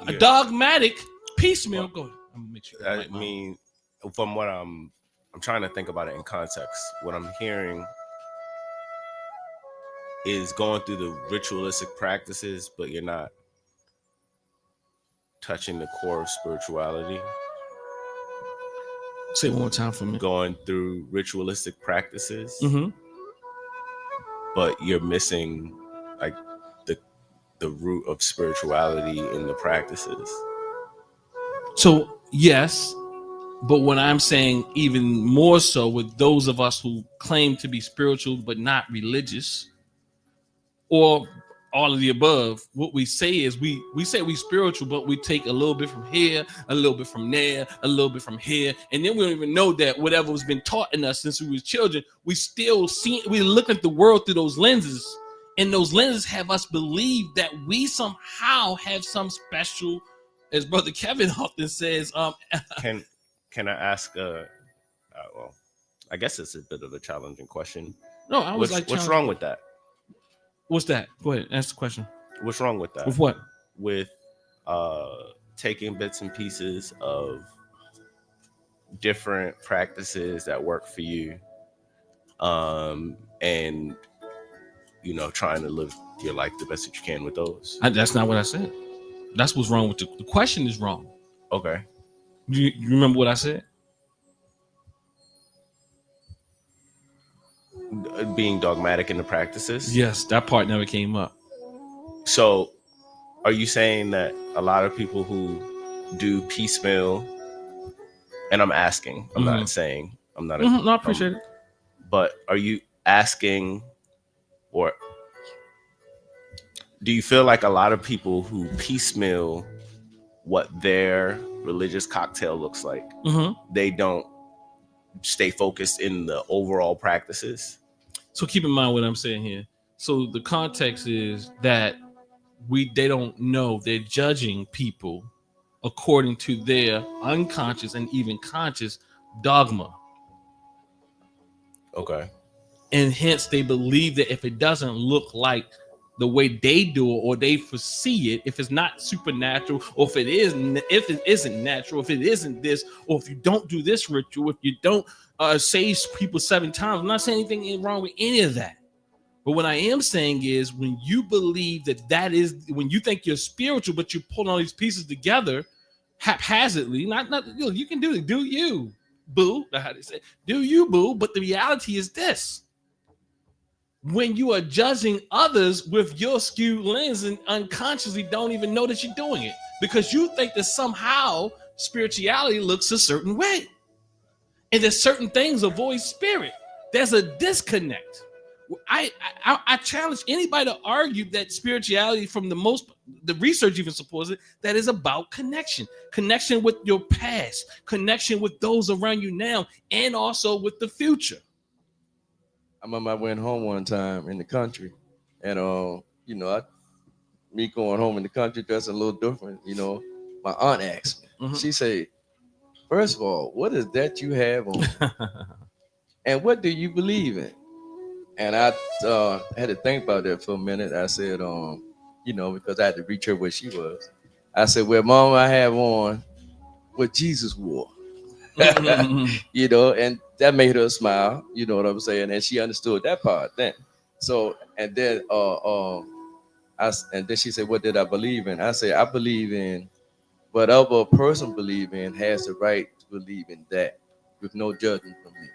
Yeah. A dogmatic piecemeal. Go ahead. I'm gonna make sure. I mean, from what I'm trying to think about it in context. What I'm hearing is going through the ritualistic practices, but you're not touching the core of spirituality. Say it one more time for me. Going through ritualistic practices, but you're missing like the root of spirituality in the practices. So yes, but what I'm saying even more so with those of us who claim to be spiritual but not religious, or all of the above, what we say is we say we spiritual, but we take a little bit from here, a little bit from there, a little bit from here, and then we don't even know that whatever has been taught in us since we were children, we look at the world through those lenses, and those lenses have us believe that we somehow have some special, as Brother Kevin often says. Can I ask? Well, I guess it's a bit of a challenging question. No, I was what's wrong with that? What's that? Go ahead, ask the question. What's wrong with that? With what? With taking bits and pieces of different practices that work for you, and trying to live your life the best that you can with those. That's not what I said. That's what's wrong with the question is wrong. Okay. You remember what I said? Being dogmatic in the practices? Yes, that part never came up. So are you saying that a lot of people who do piecemeal, and I'm asking, I'm not saying, I'm not. No, I appreciate it. But are you asking, or do you feel like a lot of people who piecemeal what their religious cocktail looks like, they don't stay focused in the overall practices? So keep in mind what I'm saying here. So the context is that they don't know. They're judging people according to their unconscious and even conscious dogma. Okay. And hence they believe that if it doesn't look like the way they do it, or they foresee it, if it's not supernatural, or if it isn't natural, if it isn't this, or if you don't do this ritual, if you don't save people 7 times, I'm not saying anything wrong with any of that. But what I am saying is, when you believe that is, when you think you're spiritual, but you pull all these pieces together haphazardly, not you can do it, do you, boo? That's how they say, do you, boo? But the reality is this: when you are judging others with your skewed lens and unconsciously don't even know that you're doing it, because you think that somehow spirituality looks a certain way, and there's certain things avoid spirit. There's a disconnect. I challenge anybody to argue that spirituality, from the research even supports it, that is about connection with your past, connection with those around you now, and also with the future. I remember I went home one time in the country, and me going home in the country dressing a little different. My aunt asked me. She said, first of all, what is that you have on? And what do you believe in? And I had to think about that for a minute. I said, because I had to reach her where she was. I said, well, Mom, I have on what Jesus wore. And that made her smile. You know what I'm saying? And she understood that part then. So, and then and then she said, what did I believe in? I said, I believe in whatever a person believe in has the right to believe in that with no judgment from me.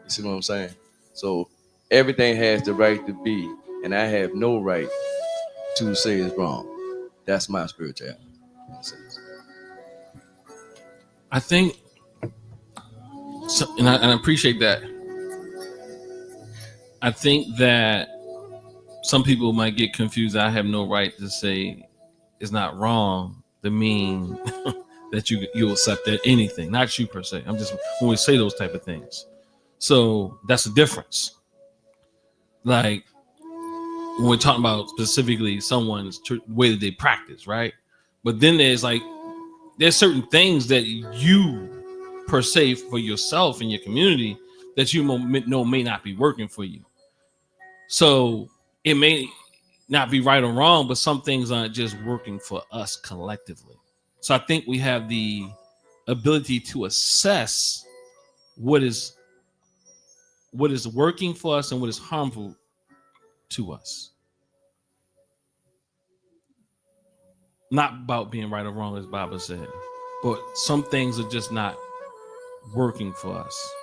You see what I'm saying? So everything has the right to be, and I have no right to say it's wrong. That's my spirituality. I think, so, and I appreciate that. I think that some people might get confused. I have no right to say it's not wrong to mean that you'll accept that anything, not you per se. I'm just when we say those type of things. So that's the difference. Like when we're talking about specifically someone's way that they practice, right? But then there's certain things that you per se for yourself and your community that you know may not be working for you. So it may not be right or wrong, but some things aren't just working for us collectively. So I think we have the ability to assess what is working for us and what is harmful to us. Not about being right or wrong, as Baba said, but some things are just not working for us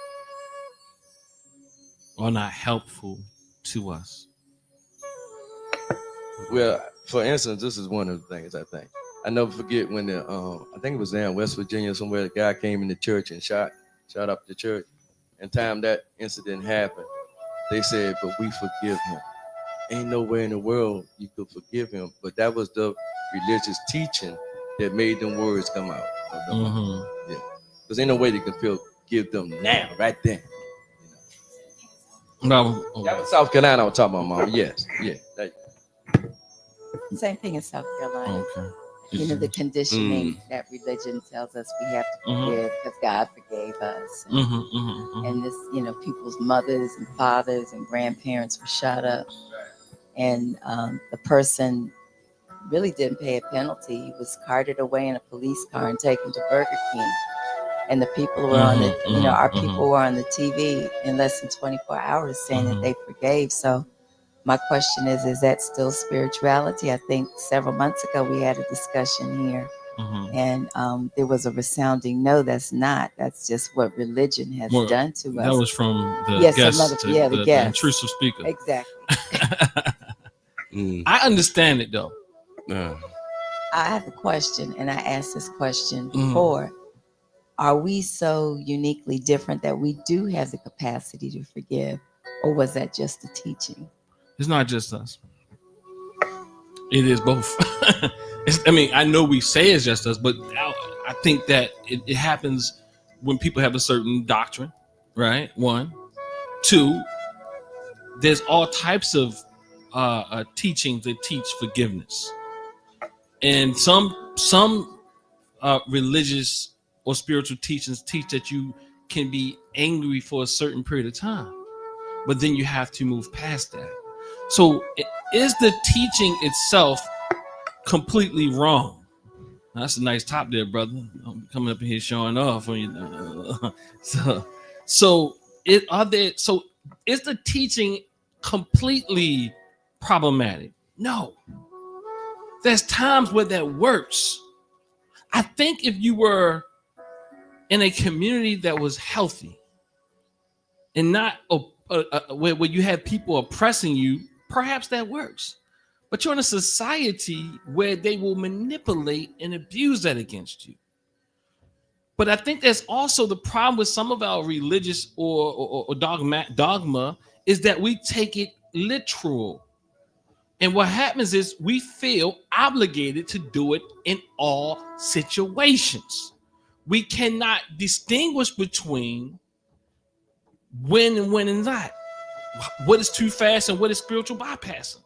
or not helpful to us. Well, for instance, this is one of the things I think. I never forget when I think it was there in West Virginia somewhere, the guy came in the church and shot up the church. And time that incident happened, they said, but we forgive him. Ain't nowhere in the world you could forgive him. But that was the religious teaching that made them words come out. Mm-hmm. Yeah. Because ain't no way they can forgive them now, right then. No, that was South Carolina I was talking about, Mom. Yes. Yeah. Same thing in South Carolina. Okay. The conditioning that religion tells us we have to forgive because God forgave us. And this, people's mothers and fathers and grandparents were shot up. And the person really didn't pay a penalty. He was carted away in a police car and taken to Burger King. And the people were on the, our people were on the TV in less than 24 hours saying that they forgave. So my question is that still spirituality? I think several months ago we had a discussion here and there was a resounding no, that's not. That's just what religion has done to us. That was from the guest, the intrusive speaker. Exactly. I understand it though. I have a question, and I asked this question before. Are we so uniquely different that we do have the capacity to forgive, or was that just a teaching? It's not just us. It is both. I know we say it's just us, but I think that it happens when people have a certain doctrine, right? One. Two, there's all types of teachings that teach forgiveness. And some religious or spiritual teachings teach that you can be angry for a certain period of time, but then you have to move past that. So is the teaching itself completely wrong? That's a nice top there, brother. I'm coming up in here showing off. So is the teaching completely problematic? No. There's times where that works. I think if you were in a community that was healthy and not where you have people oppressing you, perhaps that works. But you're in a society where they will manipulate and abuse that against you. But I think that's also the problem with some of our religious or dogma is that we take it literal. And what happens is we feel obligated to do it in all situations. We cannot distinguish between when and not. What is too fast and what is spiritual bypassing?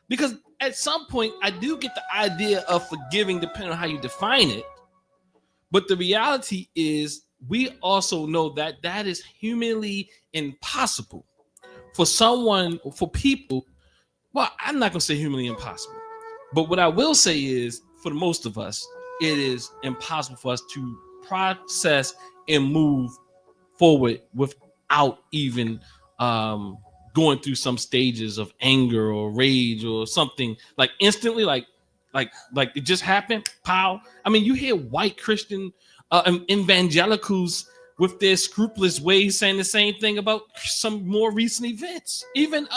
Because at some point, I do get the idea of forgiving depending on how you define it. But the reality is, we also know that that is humanly impossible for someone, for people. Well, I'm not going to say humanly impossible, but what I will say is, for most of us, it is impossible for us to process and move forward without even going through some stages of anger or rage or something, like instantly, like it just happened. Pow! I mean, you hear white Christian evangelicals with their scrupulous ways saying the same thing about some more recent events. Even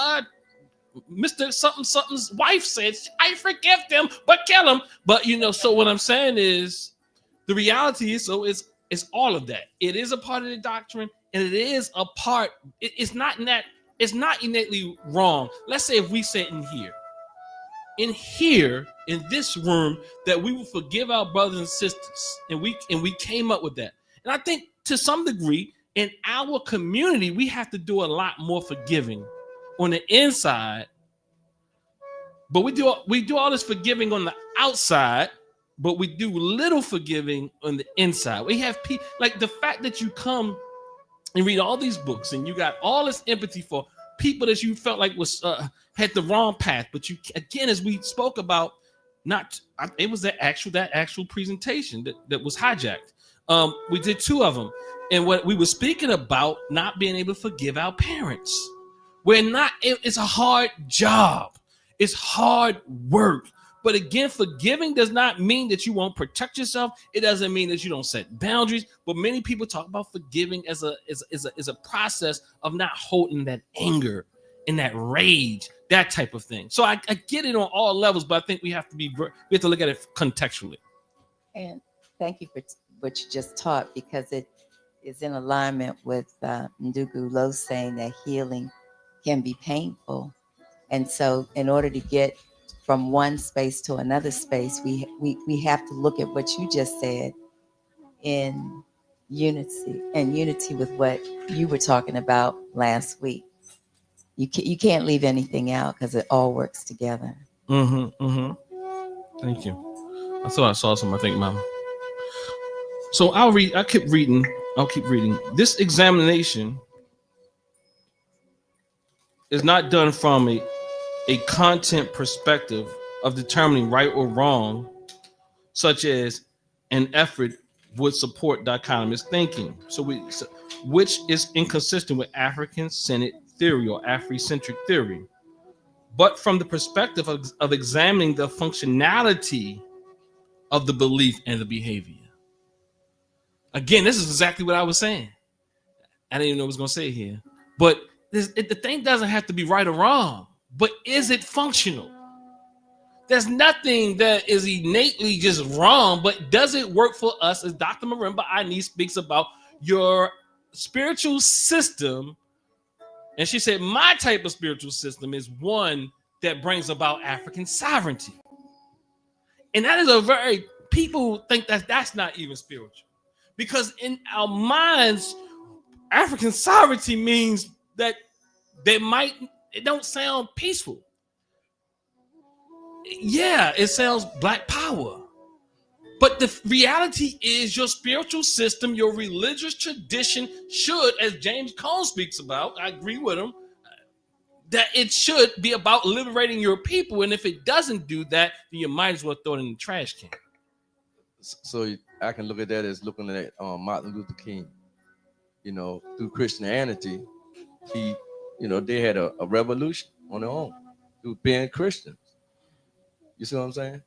Mr. Something Something's wife said, "I forgive them, but kill them." But so what I'm saying is, the reality is, so it's all of that. It is a part of the doctrine, and it is a part. It's not in that. It's not innately wrong. Let's say if we said in here in this room, that we will forgive our brothers and sisters, and we came up with that. And I think to some degree in our community, we have to do a lot more forgiving on the inside, but we do all this forgiving on the outside, but we do little forgiving on the inside. We have people, like the fact that you come and read all these books and you got all this empathy for people that you felt like was had the wrong path, but you, again, as we spoke about, it was that actual presentation that was hijacked. We did 2 of them, and what we were speaking about, not being able to forgive our parents. It's a hard job. It's hard work. But again, forgiving does not mean that you won't protect yourself. It doesn't mean that you don't set boundaries. But many people talk about forgiving as a process of not holding that anger and that rage, that type of thing. So I get it on all levels, but I think we have to look at it contextually. And thank you for what you just taught, because it is in alignment with D.A.W saying that healing can be painful. And so in order to get from one space to another space, we have to look at what you just said in unity with what you were talking about last week. You can't leave anything out, because it all works together. Thank you. I thought I saw something. I think, Mama. So I'll keep reading. This examination is not done from a content perspective of determining right or wrong, such as an effort would support dichotomous thinking. Which is inconsistent with African-centered theory or Afrocentric theory, but from the perspective of examining the functionality of the belief and the behavior. Again, this is exactly what I was saying. I didn't even know what I was going to say here. But the thing doesn't have to be right or wrong, but is it functional? There's nothing that is innately just wrong, but does it work for us? As Dr. Marimba Ani speaks about your spiritual system, and she said, my type of spiritual system is one that brings about African sovereignty. And that is people think that that's not even spiritual. Because in our minds, African sovereignty means that it don't sound peaceful. Yeah, it sounds black power. But the reality is your spiritual system, your religious tradition should, as James Cone speaks about, I agree with him, that it should be about liberating your people. And if it doesn't do that, then you might as well throw it in the trash can. So I can look at that as looking at Martin Luther King. Through Christianity, they had a revolution on their own through being Christians. You see what I'm saying?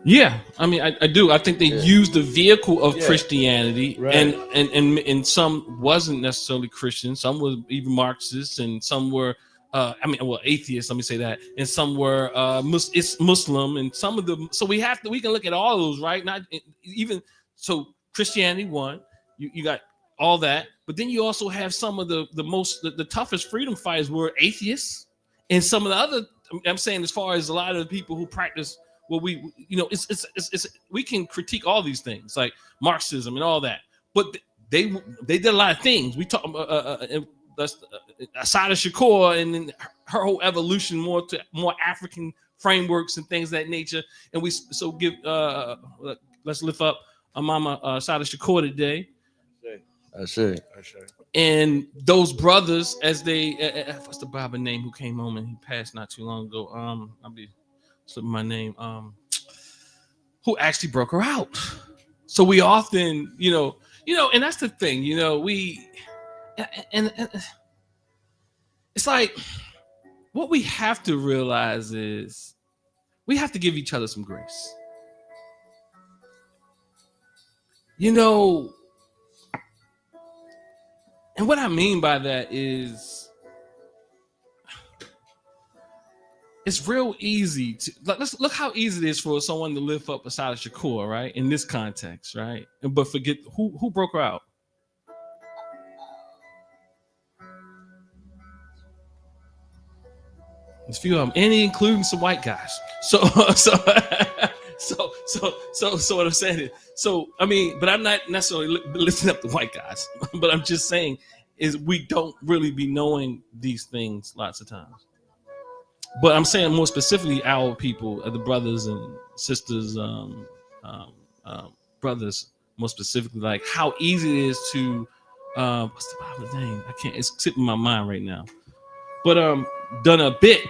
Yeah, I mean, I do. I think they used the vehicle of Christianity, right. and some wasn't necessarily Christian. Some were even Marxists, and some were, atheists. Let me say that, and some were it's Muslim, and some of them. So we can look at all of those, right? Not even so. Christianity won. You got all that, but then you also have some of the toughest freedom fighters were atheists, and some of the other. I'm saying, as far as a lot of the people who practice. Well, we can critique all these things like Marxism and all that, but they did a lot of things. We talk Asada Shakur and her whole evolution more to more African frameworks and things of that nature. And let's lift up my mama Sada Shakur today. I should. And those brothers, as they what's the Baba name who came home and he passed not too long ago? I'll be slipping my name. Who actually broke her out. So we often, and that's the thing, we and it's like what we have to realize is we have to give each other some grace. And what I mean by that is it's real easy to let's look how easy it is for someone to lift up Asada Shakur, right? In this context, right? But forget who broke her out. There's a few of them, and including some white guys. So what I'm saying is, but I'm not necessarily listening up to white guys. But I'm just saying is we don't really be knowing these things lots of times. But I'm saying more specifically, our people, the brothers and sisters, brothers, more specifically, like how easy it is to, what's the Bible's name? I can't. It's slipping my mind right now. But done a bit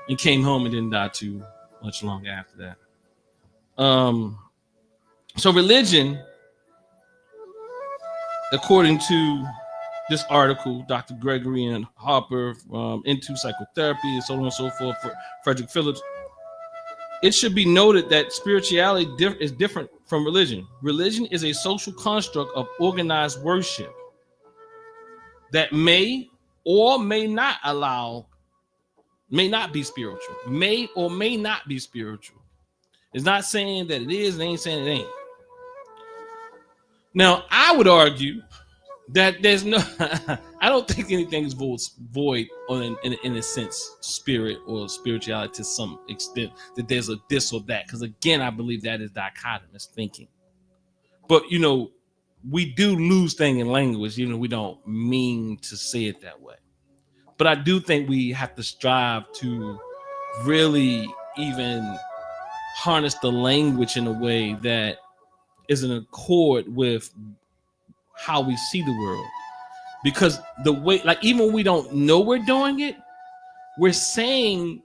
and came home and didn't die too much long after that. So religion, according to this article, Dr. Gregory and Harper into psychotherapy and so on and so forth, for Frederick Phillips, it should be noted that spirituality is different from religion. Religion is a social construct of organized worship that may or may not be spiritual. May or may not be spiritual. It's not saying that it is, and ain't saying it ain't. Now, I would argue that there's no, I don't think anything is void in a sense, spirit or spirituality to some extent, that there's a this or that. Because again, I believe that is dichotomous thinking. But, we do lose things in language, we don't mean to say it that way. But I do think we have to strive to really even harness the language in a way that is in accord with how we see the world. Because the way, like, even when we don't know we're doing it, we're saying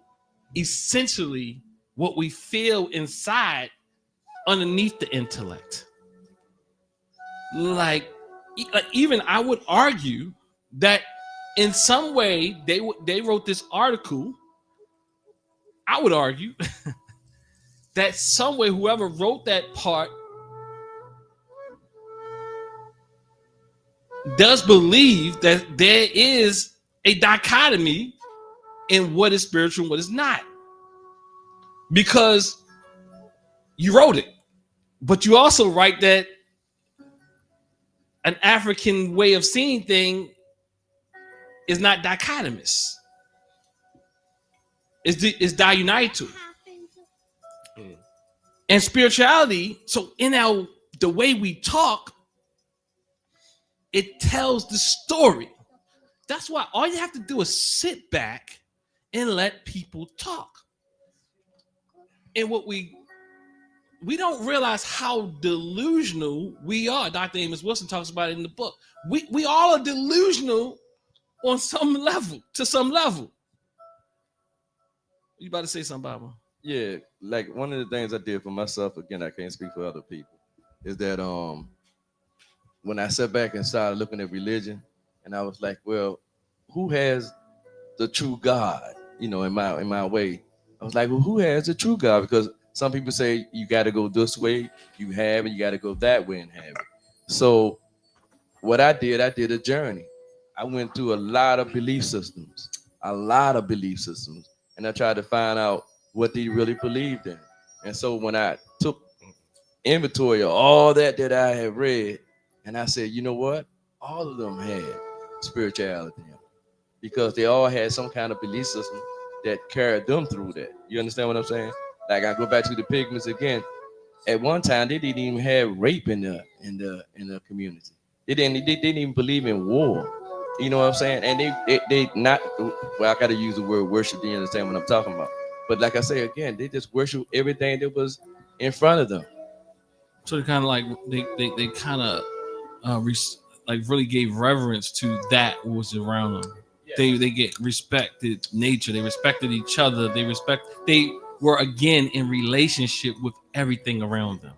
essentially what we feel inside underneath the intellect. Like even I would argue that in some way they wrote this article. I would argue that some way whoever wrote that part does believe that there is a dichotomy in what is spiritual and what is not. Because you wrote it, but you also write that an African way of seeing things is not dichotomous. It's diunited. And spirituality, so in the way we talk, it tells the story. That's why all you have to do is sit back and let people talk. And what we don't realize how delusional we are. Dr. Amos Wilson talks about it in the book. We all are delusional on some level, to some level. You about to say something, Baba? Yeah, like one of the things I did for myself, again, I can't speak for other people, is that when I sat back and started looking at religion, and I was like, well, who has the true God? In my way, I was like, well, who has the true God? Because some people say you got to go this way, you have, and you got to go that way and have it. So what I did a journey. I went through a lot of belief systems, and I tried to find out what they really believed in. And so when I took inventory of all that I had read, and I said, you know what? All of them had spirituality in them, because they all had some kind of belief system that carried them through that. You understand what I'm saying? Like, I go back to the pygmies again. At one time, they didn't even have rape in the community. They didn't even believe in war. You know what I'm saying? And they not, well, I got to use the word worship. Do you understand what I'm talking about? But like I say again, they just worship everything that was in front of them. So they kind of like they kind of like really gave reverence to that what was around them. They get respected nature. They respected each other. They were again in relationship with everything around them.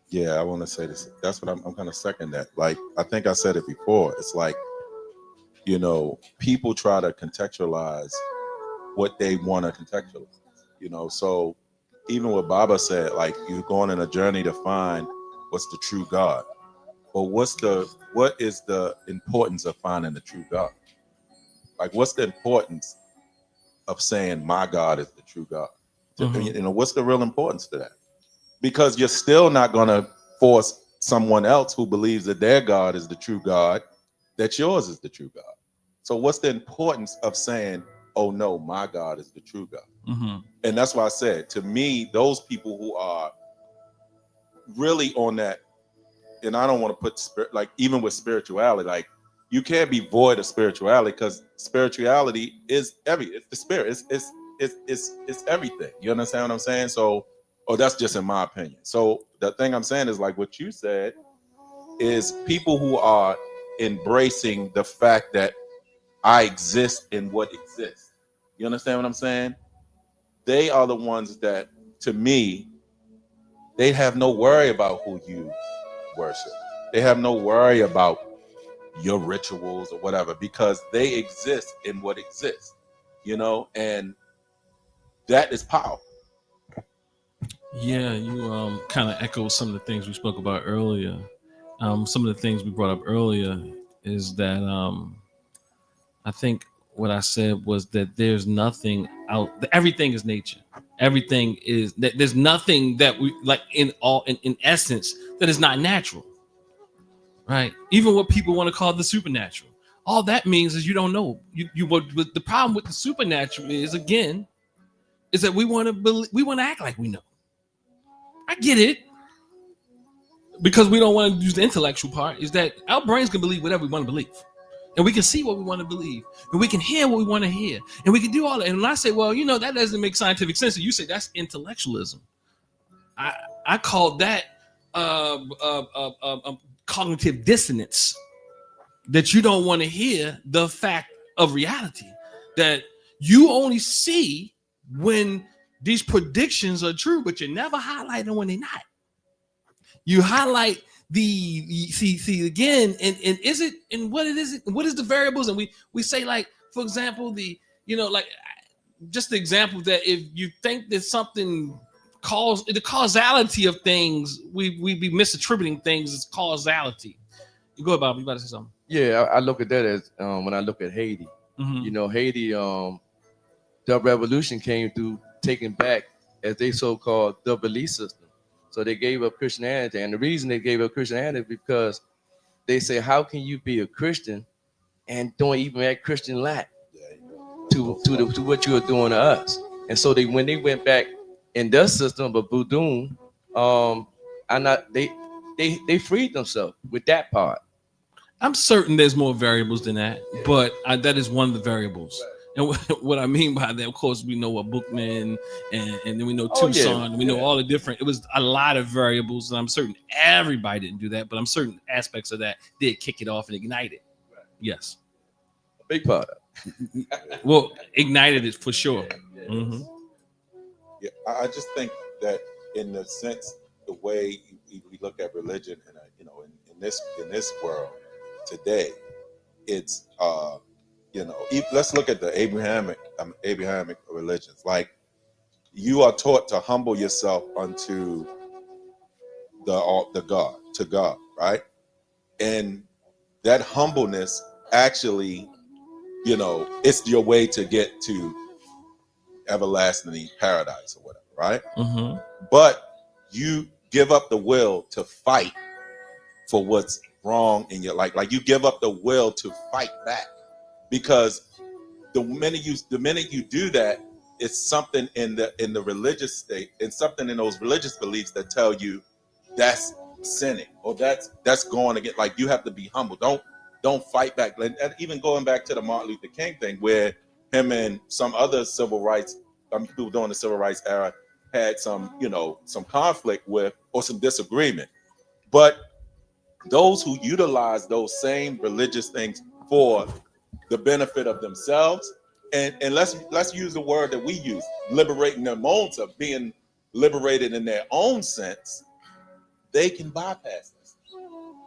Yeah, I want to say this. That's what I'm kind of second that. Like, I think I said it before. It's like, people try to contextualize what they want to contextualize. So even what Baba said, like, you're going on a journey to find what's the true God. But what is the importance of finding the true God? Like, what's the importance of saying my God is the true God? What's the real importance to that? Because you're still not going to force someone else who believes that their God is the true God, that yours is the true God. So what's the importance of saying, oh no, my God is the true God? Mm-hmm. And that's why I said, to me, those people who are really on that, and I don't want to put spirit, like, even with spirituality, like, you can't be void of spirituality, because spirituality is it's the spirit. It's everything. You understand what I'm saying? So, or that's just in my opinion. So the thing I'm saying is, like what you said, is people who are embracing the fact that I exist in what exists. You understand what I'm saying? They are the ones that, to me, they have no worry about who you worship. They have no worry about your rituals or whatever, because they exist in what exists, and that is power. Yeah, you kind of echo some of the things we spoke about earlier. Some of the things we brought up earlier is that I think what I said was that there's nothing out. Everything is nature. Everything is that. There's nothing that we like in essence that is not natural, right? Even what people want to call the supernatural. All that means is you don't know. What the problem with the supernatural is, again, is that we want to act like we know. I get it, because we don't want to use the intellectual part. Is that our brains can believe whatever we want to believe, and we can see what we want to believe, and we can hear what we want to hear, and we can do all that. And when I say, well, that doesn't make scientific sense, and you say that's intellectualism, I call that cognitive dissonance. That you don't want to hear the fact of reality, that you only see when these predictions are true, but you never highlight them when they're not. You highlight see again, and is it, and what it is, what is the variables, and we say, like, for example, like, just the example that if you think that something the causality of things, we be misattributing things as causality. You go ahead, Bob. You about to say something? Yeah, I look at that as when I look at Haiti. Mm-hmm. Haiti, the revolution came through taking back, as they so-called, the belief system. So they gave up Christianity, and the reason they gave up Christianity is because they say, how can you be a Christian and don't even act Christian like to what you are doing to us? And so when they went back in their system of voodoo, they freed themselves with that part. I'm certain there's more variables than that, but that is one of the variables. And what I mean by that, of course, we know what Bookman, and then we know Tucson, and we know all the different. It was a lot of variables, and I'm certain everybody didn't do that, but I'm certain aspects of that did kick it off and ignite it. Yes, a big part of it. Well, ignited it for sure. Mm-hmm. Yeah, I just think that, in the sense, the way we look at religion, and in this world today, it's let's look at the Abrahamic religions. Like, you are taught to humble yourself unto to God, right? And that humbleness, actually, it's your way to get to everlasting paradise or whatever, right? Mm-hmm. But you give up the will to fight for what's wrong in your life. Like, you give up the will to fight back, because the minute you do that, it's something in the religious state, and something in those religious beliefs that tell you that's sinning, or that's going against. Like, you have to be humble. Don't fight back. And even going back to the Martin Luther King thing, where him and some other civil rights people during the civil rights era, had some, some conflict with or some disagreement. But those who utilize those same religious things for the benefit of themselves, and let's use the word that we use, liberating their own self, being liberated in their own sense, they can bypass this.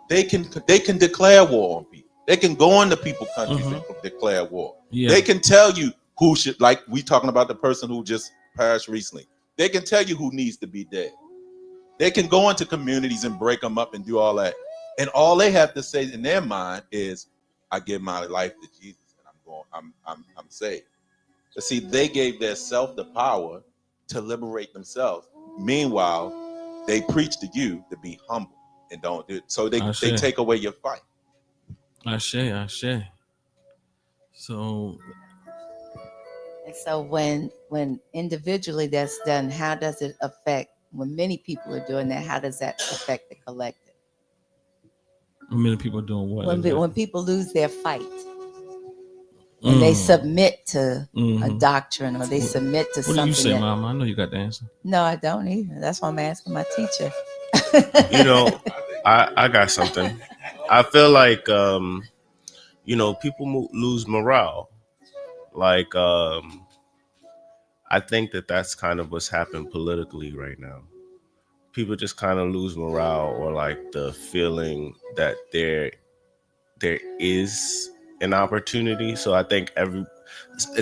They can declare war on people. They can go into people's countries and declare war. Yeah. They can tell you who should, like we talking about the person who just perished recently. They can tell you who needs to be dead. They can go into communities and break them up and do all that. And all they have to say in their mind is, I give my life to Jesus and I'm saved. But see, they gave their self the power to liberate themselves. Meanwhile, they preach to you to be humble and don't do it. So they take away your fight. Ashe. So And so when individually that's done, how does it affect, when many people are doing that, how does that affect the collective? many people are doing what? When people lose their fight and they submit to a doctrine or they submit to What something. do you say, that, Mama? I know you got the answer. No, I don't either. That's why I'm asking my teacher. I got something. I feel like people lose morale. Like I think that's kind of what's happened politically right now. People just kind of lose morale, or like the feeling that there is an opportunity. So I think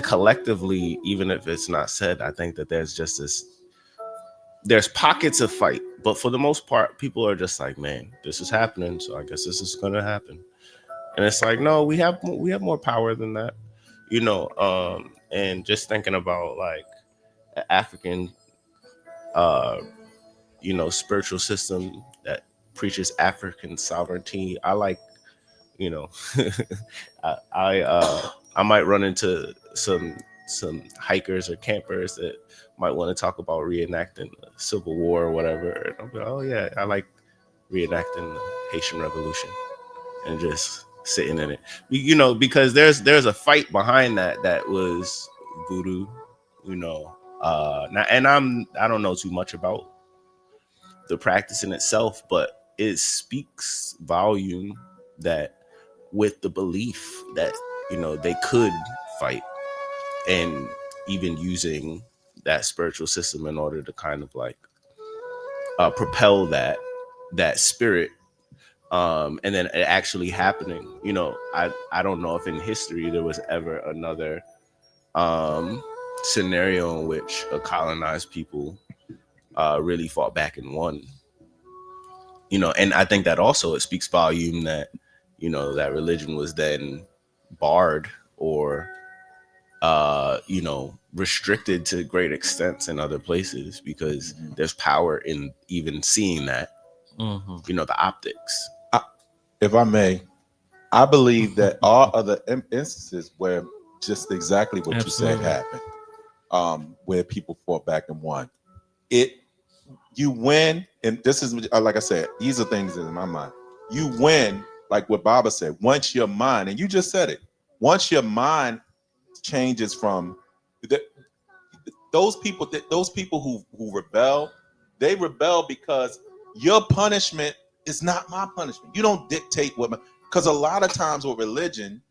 collectively, even if it's not said, I think that there's pockets of fight, but for the most part, people are just like, man, this is happening, so I guess this is gonna happen. And it's like, no, we have more power than that, and just thinking about like an African spiritual system that preaches African sovereignty. I like, I might run into some hikers or campers that might want to talk about reenacting the Civil War or whatever. And I'll be like, oh yeah, I like reenacting the Haitian Revolution and just sitting in it. Because there's a fight behind that was voodoo, and I don't know too much about the practice in itself, but it speaks volume that with the belief that they could fight, and even using that spiritual system in order to kind of like propel that spirit, and then it actually happening. I don't know if in history there was ever another scenario in which a colonized people really fought back and won. And I think that also it speaks volume that that religion was then barred or restricted to great extents in other places, because there's power in even seeing that, the optics. If I may, I believe that all other instances where just exactly what you said happened, where people fought back and won, you win. And this is, like I said, these are things that in my mind, you win, like what Baba said, once your mind, and you just said it, once your mind changes from those people who rebel, they rebel because your punishment is not my punishment. You don't dictate because a lot of times with religion,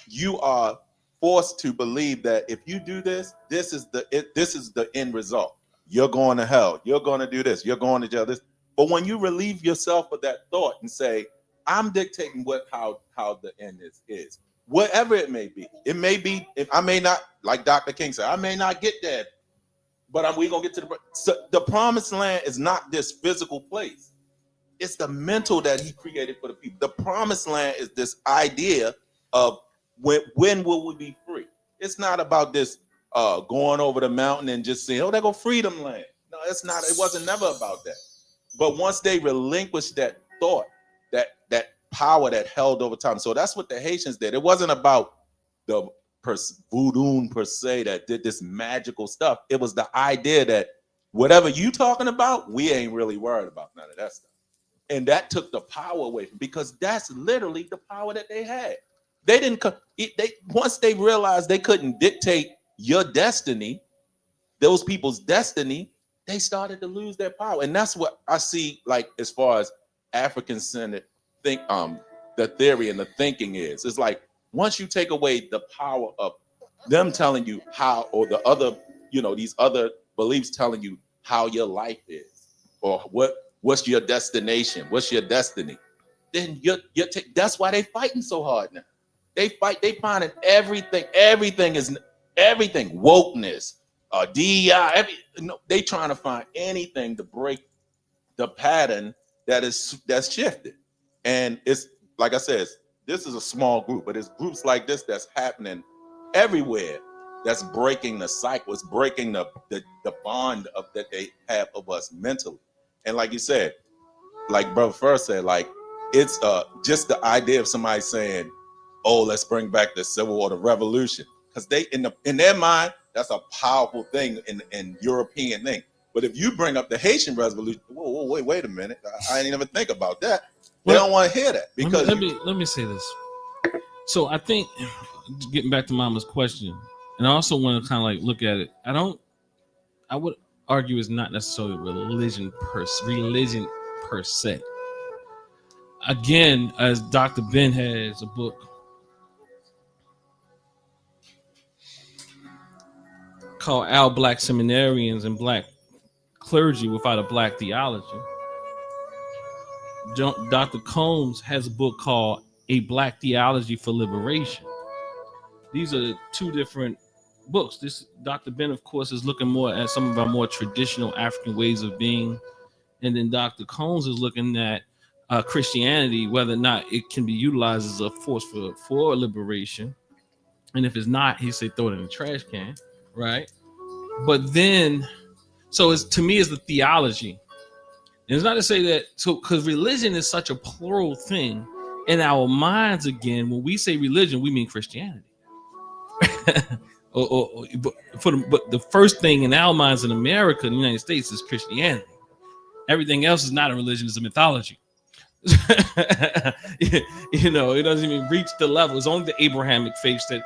you are forced to believe that if you do this, this is the end result. You're going to hell. You're going to do this. You're going to jail. This. But when you relieve yourself of that thought and say, I'm dictating how the end is, whatever it may be. It may be, if I may not, like Dr. King said, I may not get there, but we gonna get to the promised land is not this physical place. It's the mental that he created for the people. The promised land is this idea of when will we be free? It's not about this going over the mountain and just saying, oh, there go freedom land. No, it's not. It wasn't never about that. But once they relinquished that thought, that power that held over time. So that's what the Haitians did. It wasn't about the voodoo per se that did this magical stuff. It was the idea that whatever you talking about, we ain't really worried about none of that stuff. And that took the power away from, because that's literally the power that they had. They didn't. Once they realized they couldn't dictate your destiny, those people's destiny, they started to lose their power. And that's what I see, like, as far as African-centered think, the theory and the thinking is. It's like, once you take away the power of them telling you how, or the other, these other beliefs telling you how your life is, or what's your destination, what's your destiny, then that's why they fighting so hard now. They finding everything wokeness, DEI, they trying to find anything to break the pattern that's shifted. And it's like I said, this is a small group, but it's groups like this that's happening everywhere, that's breaking the cycle. It's breaking the bond of that they have of us mentally. And like you said, like Brother First said, like, it's just the idea of somebody saying, oh, let's bring back the Civil War, the revolution. Because they in their mind, that's a powerful thing in European thing. But if you bring up the Haitian revolution, wait a minute, I didn't even think about that. They don't want to hear that, because let me say this. So I think, getting back to Mama's question, and I also want to kind of like look at it. I would argue it's not necessarily religion per se. Again, as Dr. Ben has a book called Our Black Seminarians and Black Clergy Without a Black Theology. Dr. Combs has a book called A Black Theology for Liberation. These are two different books. This Dr. Ben, of course, is looking more at some of our more traditional African ways of being. And then Dr. Combs is looking at Christianity, whether or not it can be utilized as a force for liberation. And if it's not, he say throw it in the trash can, right? But then, so to me, it's the theology. And it's not to say that, because religion is such a plural thing in our minds. Again, when we say religion, we mean Christianity. But the first thing in our minds in America, in the United States, is Christianity. Everything else is not a religion; it's a mythology. It doesn't even reach the level. It's only the Abrahamic faiths that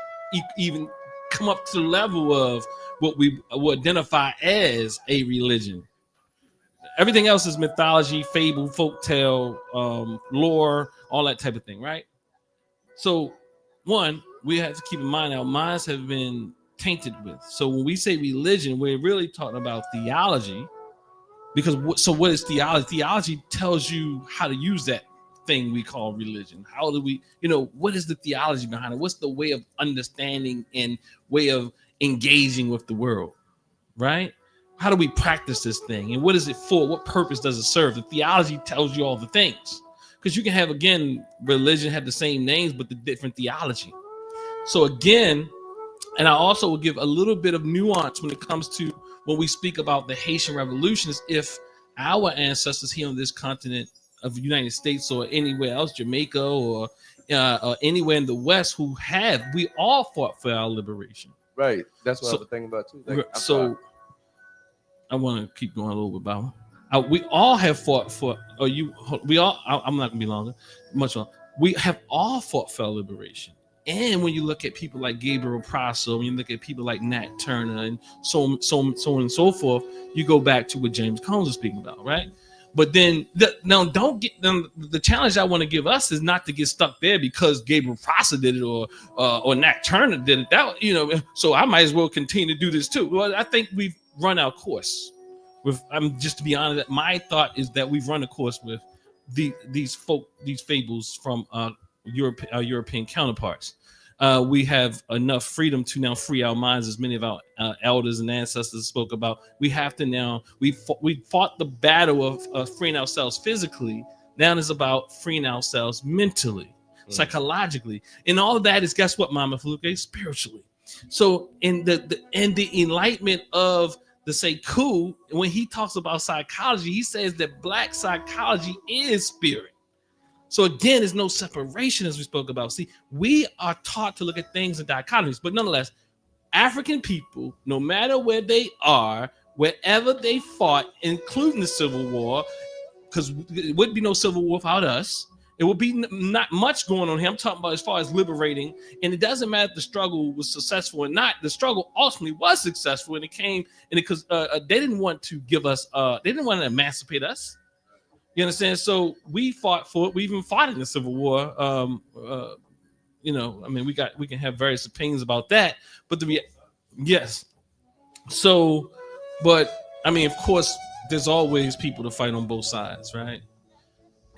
even come up to the level of what we would identify as a religion. Everything else is mythology, fable, folktale, lore, all that type of thing, right? So, one, we have to keep in mind our minds have been tainted with. So when we say religion, we're really talking about theology. Because what is theology? Theology tells you how to use that thing we call religion. How do we, what is the theology behind it? What's the way of understanding and way of engaging with the world, right? How do we practice this thing? And what is it for? What purpose does it serve? The theology tells you all the things. Because you can have, again, religion have the same names, but the different theology. So again, and I also will give a little bit of nuance when it comes to when we speak about the Haitian Revolution, is if our ancestors here on this continent of the United States or anywhere else, Jamaica or anywhere in the West, we all fought for our liberation. Right. That's what I was thinking about too. I want to keep going a little bit about. We all have fought for, I'm not gonna be much longer. We have all fought for our liberation. And when you look at people like Gabriel Prosser, when you look at people like Nat Turner and so on and so forth, you go back to what James Combs was speaking about, right? But then the challenge I want to give us is not to get stuck there because Gabriel Prosser did it or Nat Turner did it. So I might as well continue to do this too. Well, I think we've run our course. Just to be honest, my thought is that we've run a course with these fables from our European counterparts. We have enough freedom to now free our minds, as many of our elders and ancestors spoke about. We have to now, we fought the battle of freeing ourselves physically. Now it's about freeing ourselves mentally, psychologically. And all of that is, guess what, Mama Fluke? Spiritually. So in the enlightenment of the Sekou, when he talks about psychology, he says that Black psychology is spirit. So again, there's no separation, as we spoke about. See, we are taught to look at things in dichotomies, but nonetheless, African people, no matter where they are, wherever they fought, including the Civil War, because it wouldn't be no Civil War without us, It will be not much going on here. I'm talking about as far as liberating, and it doesn't matter if the struggle was successful or not. The struggle ultimately was successful, and it came, and because they didn't want to give us, they didn't want to emancipate us. You understand? So we fought for it. We even fought in the Civil War. You know, I mean, we can have various opinions about that, but yes. So, but I mean, of course, there's always people to fight on both sides, right?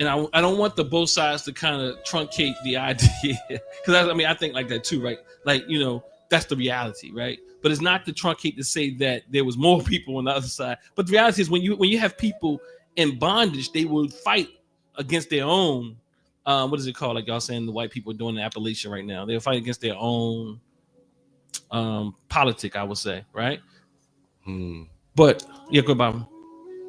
And I don't want the both sides to kind of truncate the idea, because I mean, I think like that too, right? Like, you know, that's the reality, right? But it's not to truncate to say that there was more people on the other side. But the reality is, when you have people in bondage, they will fight against their own. What is it called? Like y'all saying, the white people are doing the Appalachian right now. They'll fight against their own politic, I would say, right? But yeah, go Bob.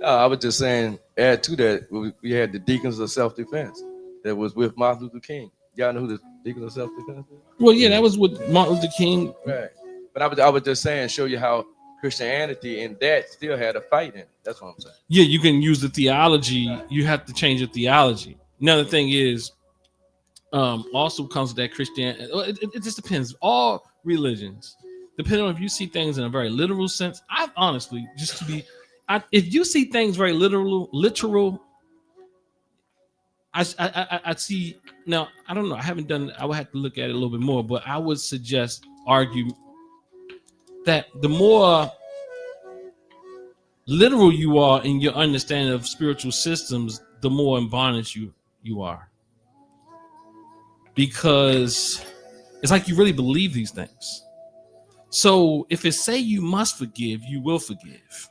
I was just saying, add to that, we had the Deacons of Self-Defense that was with Martin Luther King. Y'all know who the Deacons of Self-Defense is? Well, yeah, that was with Martin Luther King. Right. But I was just saying, show you how Christianity and that still had a fight in it. That's what I'm saying. Yeah, you can use the theology. You have to change the theology. Another thing is, also comes with that Christianity. It just depends. All religions, depending on if you see things in a very literal sense. I honestly, just to be, if you see things very literal, I see. Now, I don't know. I haven't done. I would have to look at it a little bit more, but I would argue that the more literal you are in your understanding of spiritual systems, the more in bondage you are, because it's like you really believe these things. So if it say you must forgive, you will forgive.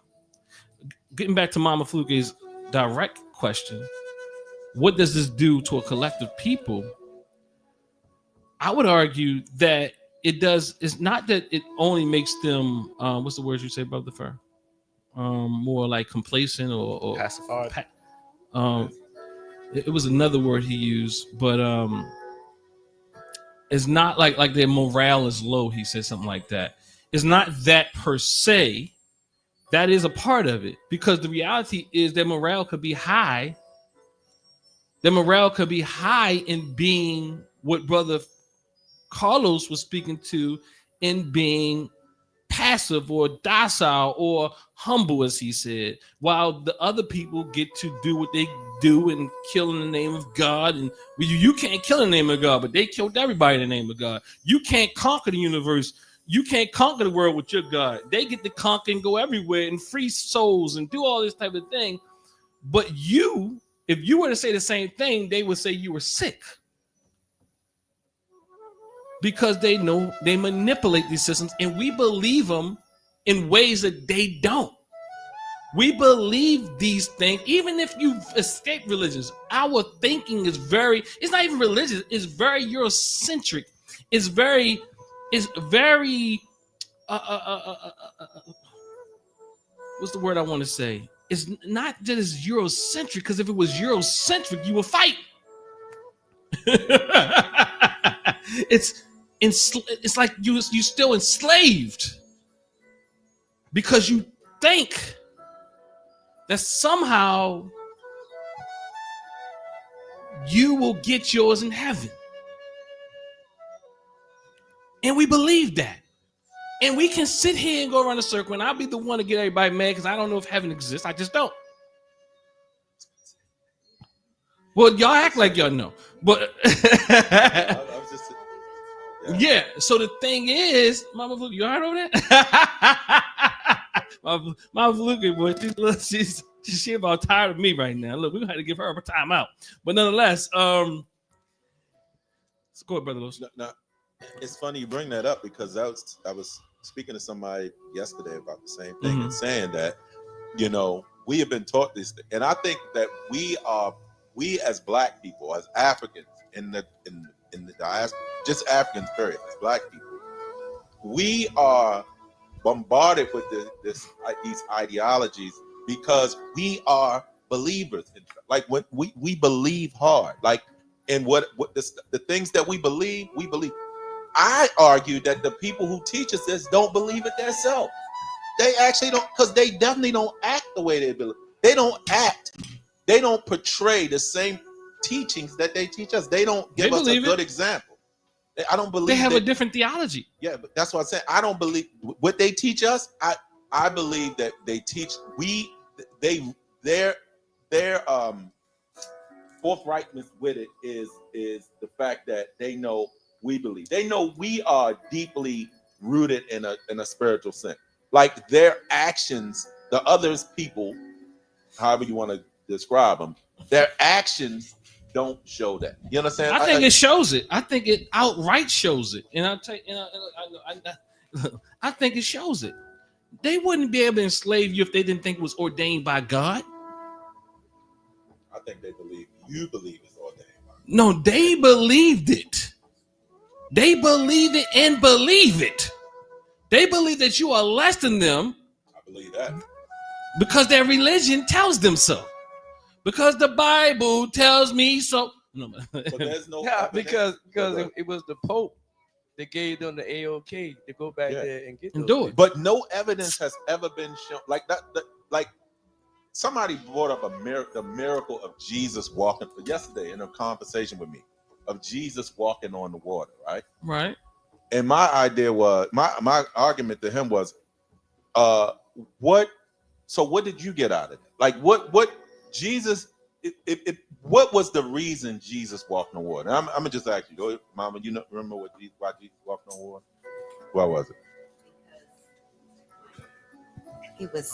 Getting back to Mama Fluke's direct question, what does this do to a collective people? I would argue that it does. It's not that it only makes them, what's the word you say, Brother Fur? More like complacent or Pacified. It was another word he used, but it's not like their morale is low. He said something like that. It's not that per se. That is a part of it, because the reality is their morale could be high. Their morale could be high in being what Brother Carlos was speaking to, in being passive or docile or humble, as he said, while the other people get to do what they do and kill in the name of God. And you can't kill in the name of God, but they killed everybody in the name of God. You can't conquer the universe. You can't conquer the world with your God. They get to conquer and go everywhere and free souls and do all this type of thing. But if you were to say the same thing, they would say you were sick. Because they know they manipulate these systems, and we believe them in ways that they don't. We believe these things, even if you've escaped religions. Our thinking is it's not even religious, it's very Eurocentric. It's very what's the word I want to say? It's not that it's Eurocentric, because if it was Eurocentric, you would fight. It's like you still enslaved, because you think that somehow you will get yours in heaven. And we believe that. And we can sit here and go around a circle, and I'll be the one to get everybody mad because I don't know if heaven exists. I just don't. Well, y'all act like y'all know. But yeah, so the thing is, Mama Fluke, you heard over that? Mama Fluke, boy, she about tired of me right now. Look, we're gonna have to give her a time out. But nonetheless, so go ahead, Brother Lewis. No, it's funny you bring that up, because I was speaking to somebody yesterday about the same thing, and saying that, we have been taught this, and I think that we as Black people, as Africans in the diaspora, just Africans period, as Black people, we are bombarded with these ideologies because we are believers. Like, when we believe hard, like, in what the things that we believe. I argue that the people who teach us this don't believe it themselves. They actually don't, because they definitely don't act the way they believe. They don't act. They don't portray the same teachings that they teach us. They don't give They us a believe good it. example. I don't believe They have that, a different theology. yeah, but that's what I'm saying. I don't believe what they teach us. I believe that they teach their forthrightness with it is the fact that they know we believe. They know we are deeply rooted in a spiritual sense. Like their actions, the others people, however you want to describe them, their actions don't show that. You understand? I think it shows it. I think it outright shows it. And I'll tell you, I think it shows it. They wouldn't be able to enslave you if they didn't think it was ordained by God. I think they believe you believe it's ordained. No, they believed it. They believe it and believe it. They believe that you are less than them. I believe that. Because their religion tells them so. Because the Bible tells me so. No, but there's no because it was the Pope that gave them the AOK to go back there and get and those do it. But no evidence has ever been shown like that. Like somebody brought up the miracle of Jesus walking yesterday in a conversation with me of Jesus walking on the water, right? Right. And my idea was my argument to him was, what? So what did you get out of it? Like what Jesus? What was the reason Jesus walked on water? And I'm gonna just ask you, go, Mama. You know, remember why Jesus walked on water? Why was it?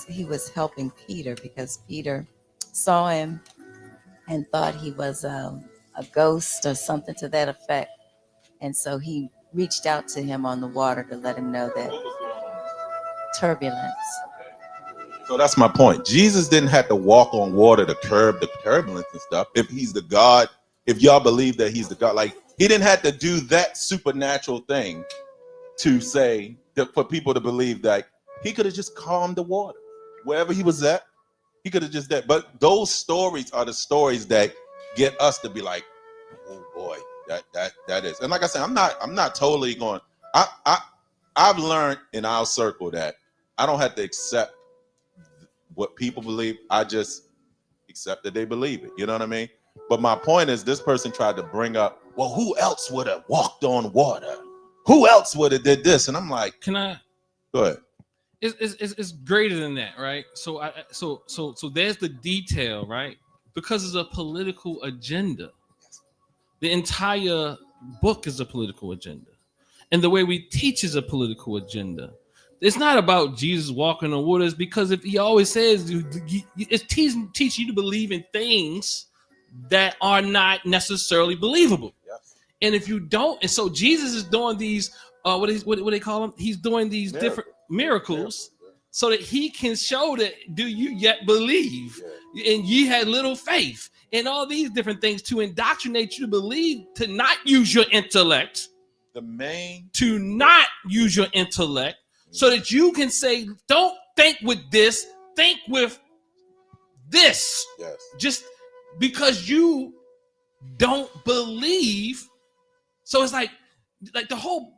He was helping Peter because Peter saw him and thought he was a ghost or something to that effect, and so he reached out to him on the water to let him know that turbulence. So that's my point. Jesus didn't have to walk on water to curb the turbulence and stuff. If he's the God, if y'all believe that he's the God, like he didn't have to do that supernatural thing to say that for people to believe that he could have just calmed the water wherever he was at. He could have just that. But those stories are the stories that get us to be like, oh boy, that is. And like I said, I'm not totally going. I've learned in our circle that I don't have to accept what people believe. I just accept that they believe it. You know what I mean? But my point is, this person tried to bring up, well, who else would have walked on water? Who else would have did this? And I'm like, Can I? go ahead. It's greater than that, right? So there's the detail, right? Because it's a political agenda. The entire book is a political agenda, and the way we teach is a political agenda. It's not about Jesus walking on waters, because if he always says it's teaching you to believe in things that are not necessarily believable. Yes. And if you don't, and so Jesus is doing these what they call them? He's doing these different miracles so that he can show that do you yet believe? Yeah. And ye had little faith, and all these different things to indoctrinate you to believe, to not use your intellect. To not use your intellect. So that you can say, don't think with this, think with this. Yes. Just because you don't believe. So it's like the whole,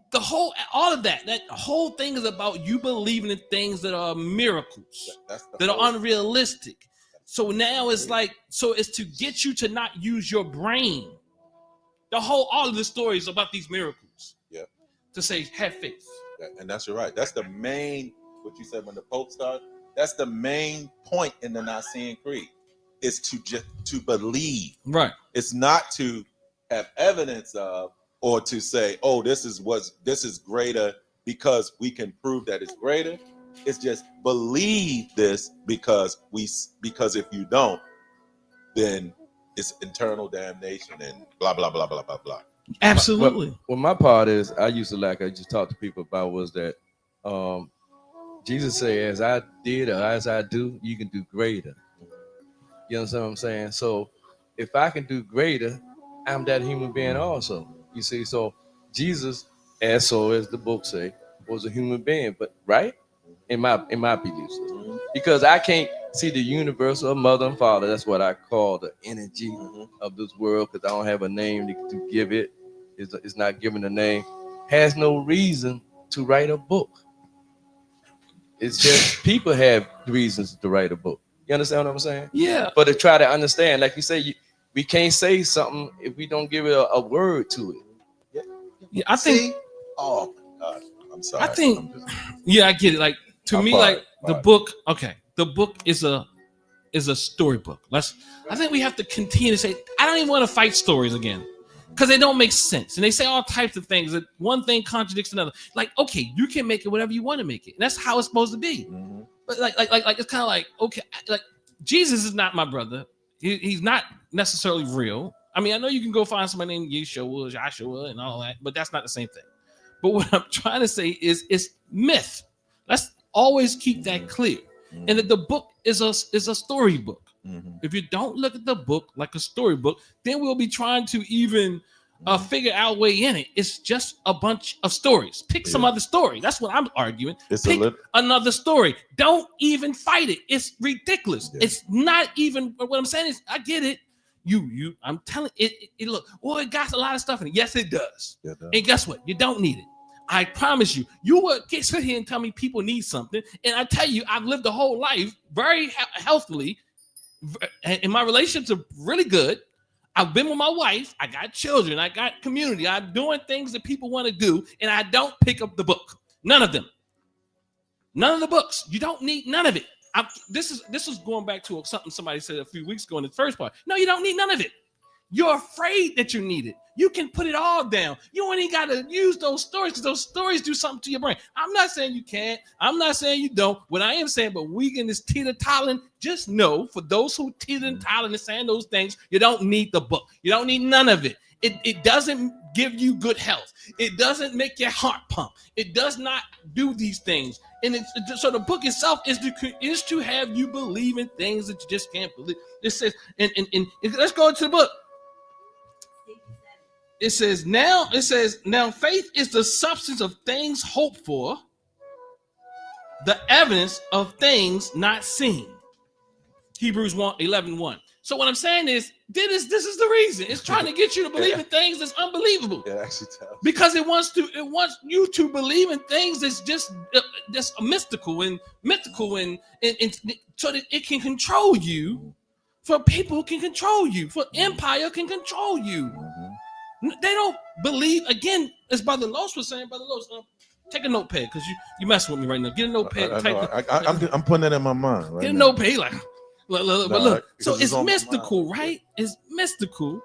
all of that whole thing is about you believing in things that are miracles, that are unrealistic. So now it's like, so it's to get you to not use your brain. All of the stories about these miracles. Yeah. To say, have faith. And that's right. That's the main, what you said when the Pope started, that's the main point in the Nicene Creed, is to believe. Right. It's not to have evidence of, or to say, oh, this is greater because we can prove that it's greater. It's just believe this because if you don't, then it's eternal damnation and blah blah blah blah blah blah. Absolutely. Well, my part is I used to talk to people about was that Jesus said, as I did or as I do, you can do greater. You understand what I'm saying? So if I can do greater, I'm that human being also. You see, so Jesus, as the book say, was a human being, but right? In my belief system. Because I can't see the universal mother and father. That's what I call the energy of this world, because I don't have a name to give it. It's not given a name. Has no reason to write a book. It's just people have reasons to write a book. You understand what I'm saying? Yeah. But to try to understand, like you say, we can't say something if we don't give it a word to it. Yeah, I think. See? Oh my God. I'm sorry. I think. I'm just- Yeah, I get it. Like to I'm me, fine, like the fine. book. Okay, the book is a storybook. I think we have to continue to say. I don't even want to fight stories again because they don't make sense, and they say all types of things. That one thing contradicts another. Like, okay, you can make it whatever you want to make it, and that's how it's supposed to be. Mhm. But like it's kind of like, okay, like Jesus is not my brother. He's not necessarily real. I mean, I know you can go find somebody named Yeshua, Joshua, and all that, but that's not the same thing. But what I'm trying to say is it's myth. Let's always keep that clear. And that the book is a storybook. Mhm. If you don't look at the book like a storybook, then we'll be trying to even figure our way in it. It's just a bunch of stories. Pick some other story. That's what I'm arguing. It's Pick another story. Don't even fight it. It's ridiculous. Yeah. It's not even what I'm saying is I get it. I'm telling it look, well, it got a lot of stuff in it. Yes, it does. Yeah, And guess what? You don't need it. I promise you. You would sit here and tell me people need something, and I tell you, I've lived a whole life very healthily, and my relationships are really good. I've been with my wife. I got children. I got community. I'm doing things that people want to do, and I don't pick up the book. None of them. None of the books. You don't need none of it. This is going back to something somebody said a few weeks ago in the first part. No, you don't need none of it. You're afraid that you need it. You can put it all down. You ain't got to use those stories because those stories do something to your brain. I'm not saying you can't. I'm not saying you don't. What I am saying, but we in this teeter-tottering, just know for those who teeter-tottering and saying those things, you don't need the book. You don't need none of it. It doesn't give you good health. It doesn't make your heart pump. It does not do these things. And so the book itself is to have you believe in things that you just can't believe. It says, and let's go to the book. It says, now faith is the substance of things hoped for, the evidence of things not seen. Hebrews 11:1. So what I'm saying is, this is the reason. It's trying to get you to believe in things that's unbelievable. It actually tells. Because it wants you to believe in things that's just mystical and so that it can control you, for people can control you, for empire can control you. Mhm. They don't believe, again, as Brother Los was saying, Brother Los, take a notepad because you messing with me right now. Get a notepad. I'm putting that in my mind. Right Get a now. notepad. Like, look. So it's mystical, right? It's mystical.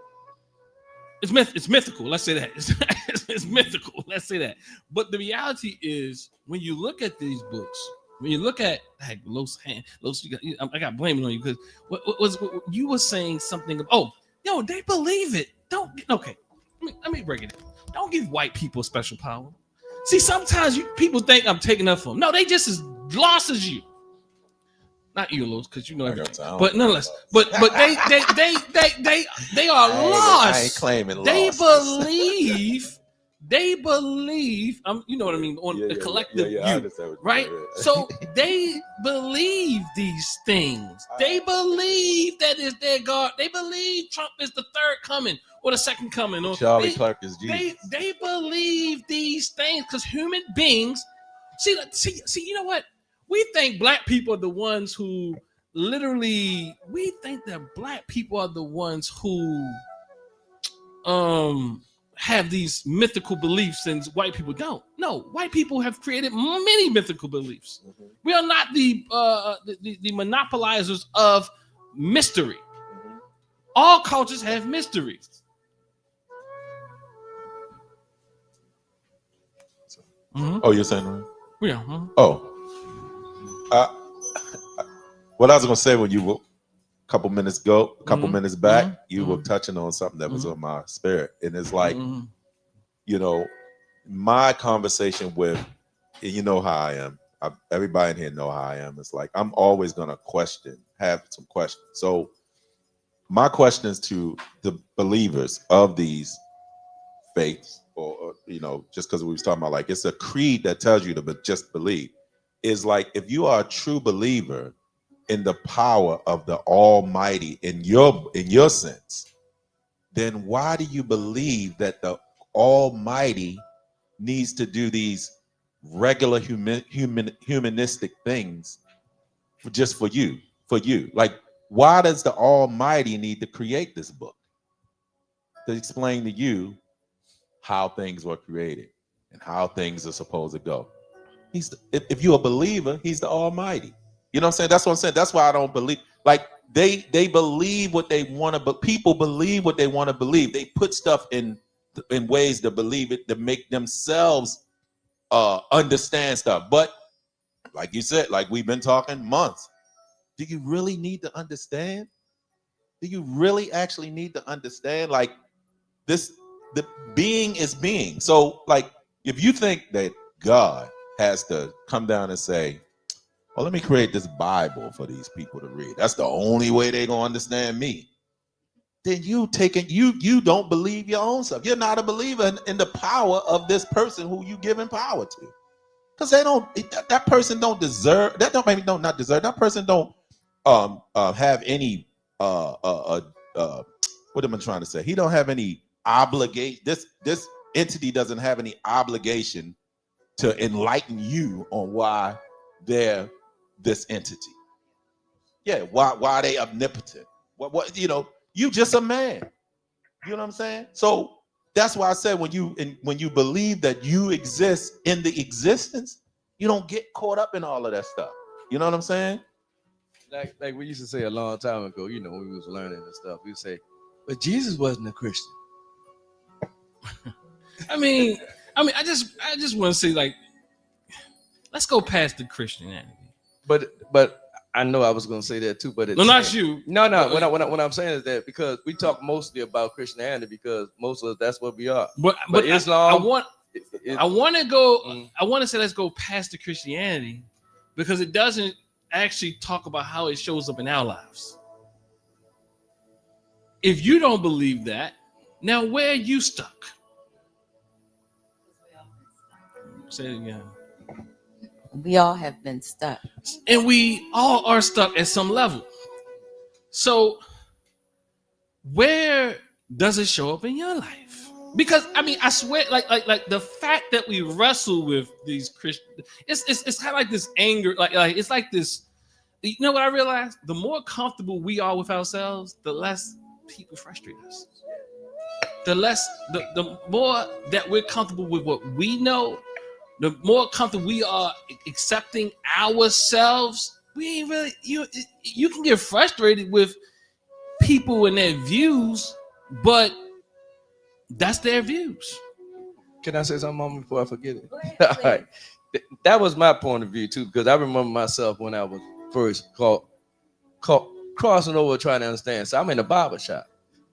It's mythical. Let's say that. It's mythical. Let's say that. But the reality is, when you look at these books, when you look at Los, I got blaming on you because what you were saying something. They believe it. Okay. Let me break it down. Don't give white people special power. See, sometimes people think I'm taking up for them. No, they just as lost as you. Not you, Los, because you know everything. But nonetheless, but they are lost. I ain't claiming lost. They believe. You know what I mean, on the collective you, right? So they believe these things. They believe that is their God. They believe Trump is the third coming or the second coming. Or Charlie Clark is Jesus. They believe these things because human beings. See. You know what? We think black people are the ones who literally. We think that black people are the ones who have these mythical beliefs and white people don't. No, white people have created many mythical beliefs. Mm-hmm. We are not the monopolizers of mystery. Mm-hmm. All cultures have mysteries. Mm-hmm. Oh, you're saying that? Yeah. Mm-hmm. Oh. What I was gonna say when you were a couple minutes back, you were touching on something that was on my spirit, and it's like, my conversation with, you know how I am. Everybody in here know how I am. It's like I'm always gonna have some questions. So my questions to the believers of these faiths, or just because we was talking about, like, it's a creed that tells you to just believe, is like, if you are a true believer in the power of the Almighty in your sense, then why do you believe that the Almighty needs to do these regular humanistic things for you? Like, Why does the Almighty need to create this book? To explain to you how things were created and how things are supposed to go. If you're a believer, he's the Almighty. You know what I'm saying? That's what I'm saying. That's why I don't believe. Like they believe what they want to, but people believe what they want to believe. They put stuff in ways to believe it to make themselves understand stuff. But like you said, like we've been talking months. Do you really need to understand? Do you really actually need to understand? Like this, the being is being. So like if you think that God has to come down and say, well, let me create this Bible for these people to read, that's the only way they're gonna understand me, then you don't believe your own stuff. You're not a believer in the power of this person who you giving power to. Because that person don't deserve that. Don't maybe don't not deserve that person don't have any what am I trying to say? He don't have any obligation. This entity doesn't have any obligation to enlighten you on why they're this entity. Yeah, why are they omnipotent? What you just a man. You know what I'm saying? So that's why I said when you believe that you exist in the existence, you don't get caught up in all of that stuff. You know what I'm saying? Like we used to say a long time ago, when we was learning and stuff, we would say, but Jesus wasn't a Christian. I mean, I just want to say, like, let's go past the Christianity. But I know I was going to say that too, but No, not you. No. What I'm saying is that because we talk mostly about Christianity because most of us, that's what we are. But Islam, I want to go. I want to say let's go past the Christianity because it doesn't actually talk about how it shows up in our lives. If you don't believe that, now where are you stuck? Say it again. We all have been stuck. And we all are stuck at some level. So where does it show up in your life? Because I swear, like the fact that we wrestle with these Christians, it's kind of like this anger, like it's like this. You know what I realized? The more comfortable we are with ourselves, the less people frustrate us. The more that we're comfortable with what we know, the more comfortable we are accepting ourselves. We ain't really you can get frustrated with people and their views, but that's their views. Can I say something before I forget it? All right. That was my point of view too, because I remember myself when I was first crossing over trying to understand. So I'm in a barber shop.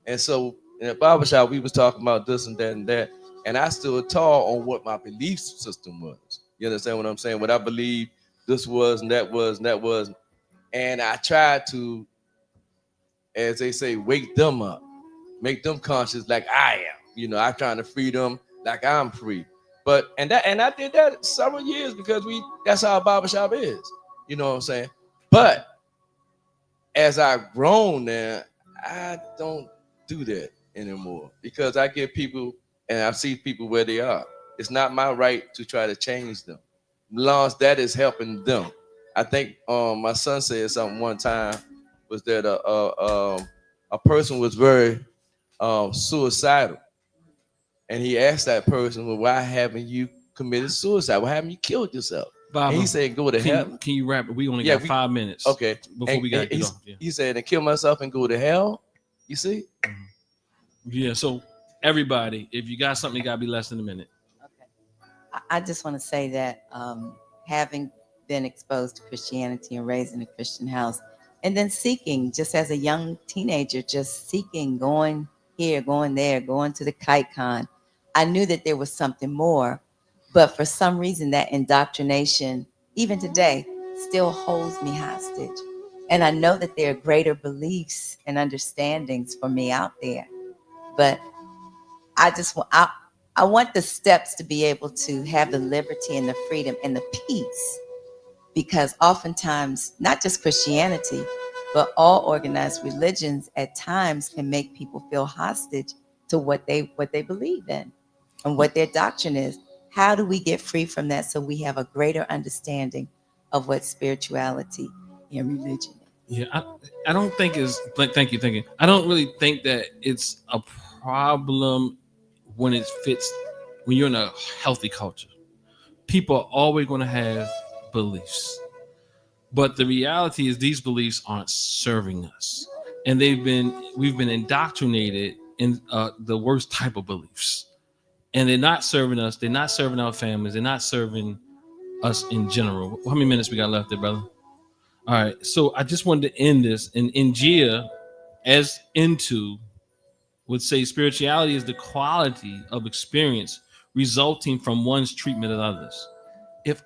And so in a barber shop, we was talking about this and that and that. And I stood tall on what my belief system was. You understand what I'm saying? What I believe this was and that was and that was. And I tried to, as they say, wake them up, make them conscious like I am. I'm trying to free them like I'm free. But and I did that several years because that's how a barbershop is. You know what I'm saying? But as I've grown now, I don't do that anymore because I get people and I see people where they are. It's not my right to try to change them. As long as that is helping them. I think my son said something one time was that a person was very suicidal. And he asked that person, well, why haven't you committed suicide? Why haven't you killed yourself? Bob, and he said, go to hell. Can you wrap it? We only got 5 minutes. Okay. Before we got to get off. Yeah. He said, and kill myself and go to hell. You see? Mm-hmm. Yeah. So everybody, if you got something, it got to be less than a minute. Okay. I just want to say that having been exposed to Christianity and raised in a Christian house, and then seeking, just as a young teenager, just seeking, going here, going there, going to the kite con, I knew that there was something more. But for some reason, that indoctrination, even today, still holds me hostage. And I know that there are greater beliefs and understandings for me out there. But I want the steps to be able to have the liberty and the freedom and the peace. Because oftentimes, not just Christianity, but all organized religions at times can make people feel hostage to what they believe in and what their doctrine is. How do we get free from that so we have a greater understanding of what spirituality and religion Yeah, I don't think it's like thank you. I don't really think that it's a problem when it fits when you're in a healthy culture. People are always going to have beliefs. But the reality is these beliefs aren't serving us. And we've been indoctrinated in the worst type of beliefs. And they're not serving us, they're not serving our families, they're not serving us in general. How many minutes we got left there, brother? All right. So I just wanted to end this. And Gia, as into, would say spirituality is the quality of experience resulting from one's treatment of others. If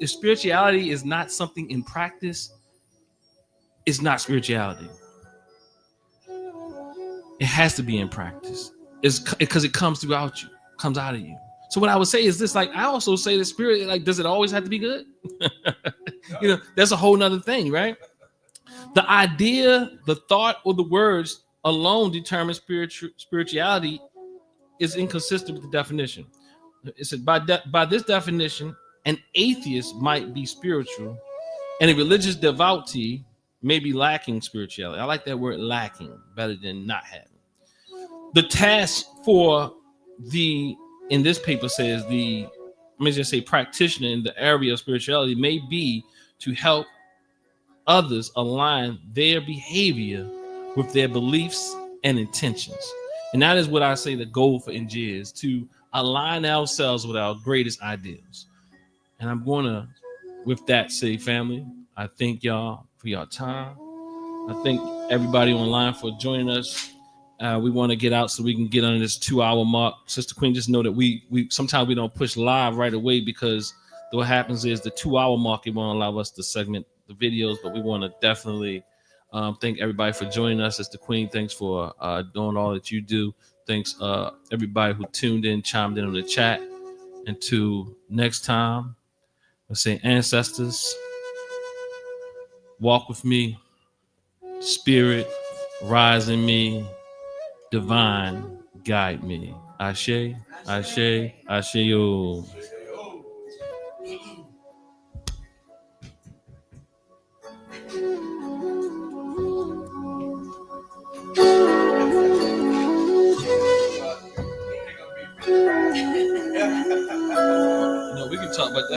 spirituality is not something in practice, it's not spirituality. It has to be in practice. It's because it comes throughout you, comes out of you. So what I would say is this: like I also say, the spirit, like, does it always have to be good? That's a whole nother thing, right? The idea, the thought, or the words alone determine spirituality is inconsistent with the definition. It said by this definition, an atheist might be spiritual, and a religious devotee may be lacking spirituality. I like that word lacking better than not having. The task for in this paper says let me just say practitioner in the area of spirituality may be to help others align their behavior with their beliefs and intentions. And that is what I say the goal for NG is, to align ourselves with our greatest ideals. And I'm going to, with that, say, family, I thank y'all for your time. I thank everybody online for joining us. We want to get out so we can get under this 2-hour mark. Sister Queen, just know that we sometimes we don't push live right away, because what happens is the 2-hour mark, it won't allow us to segment the videos, but we want to definitely thank everybody for joining us. Sister Queen, thanks for doing all that you do. Thanks everybody who tuned in, chimed in on the chat. Until next time, let's say, ancestors, walk with me, spirit, rise in me, divine, guide me. Ashe, Ashe, Ashe, yo. No, we can talk about that.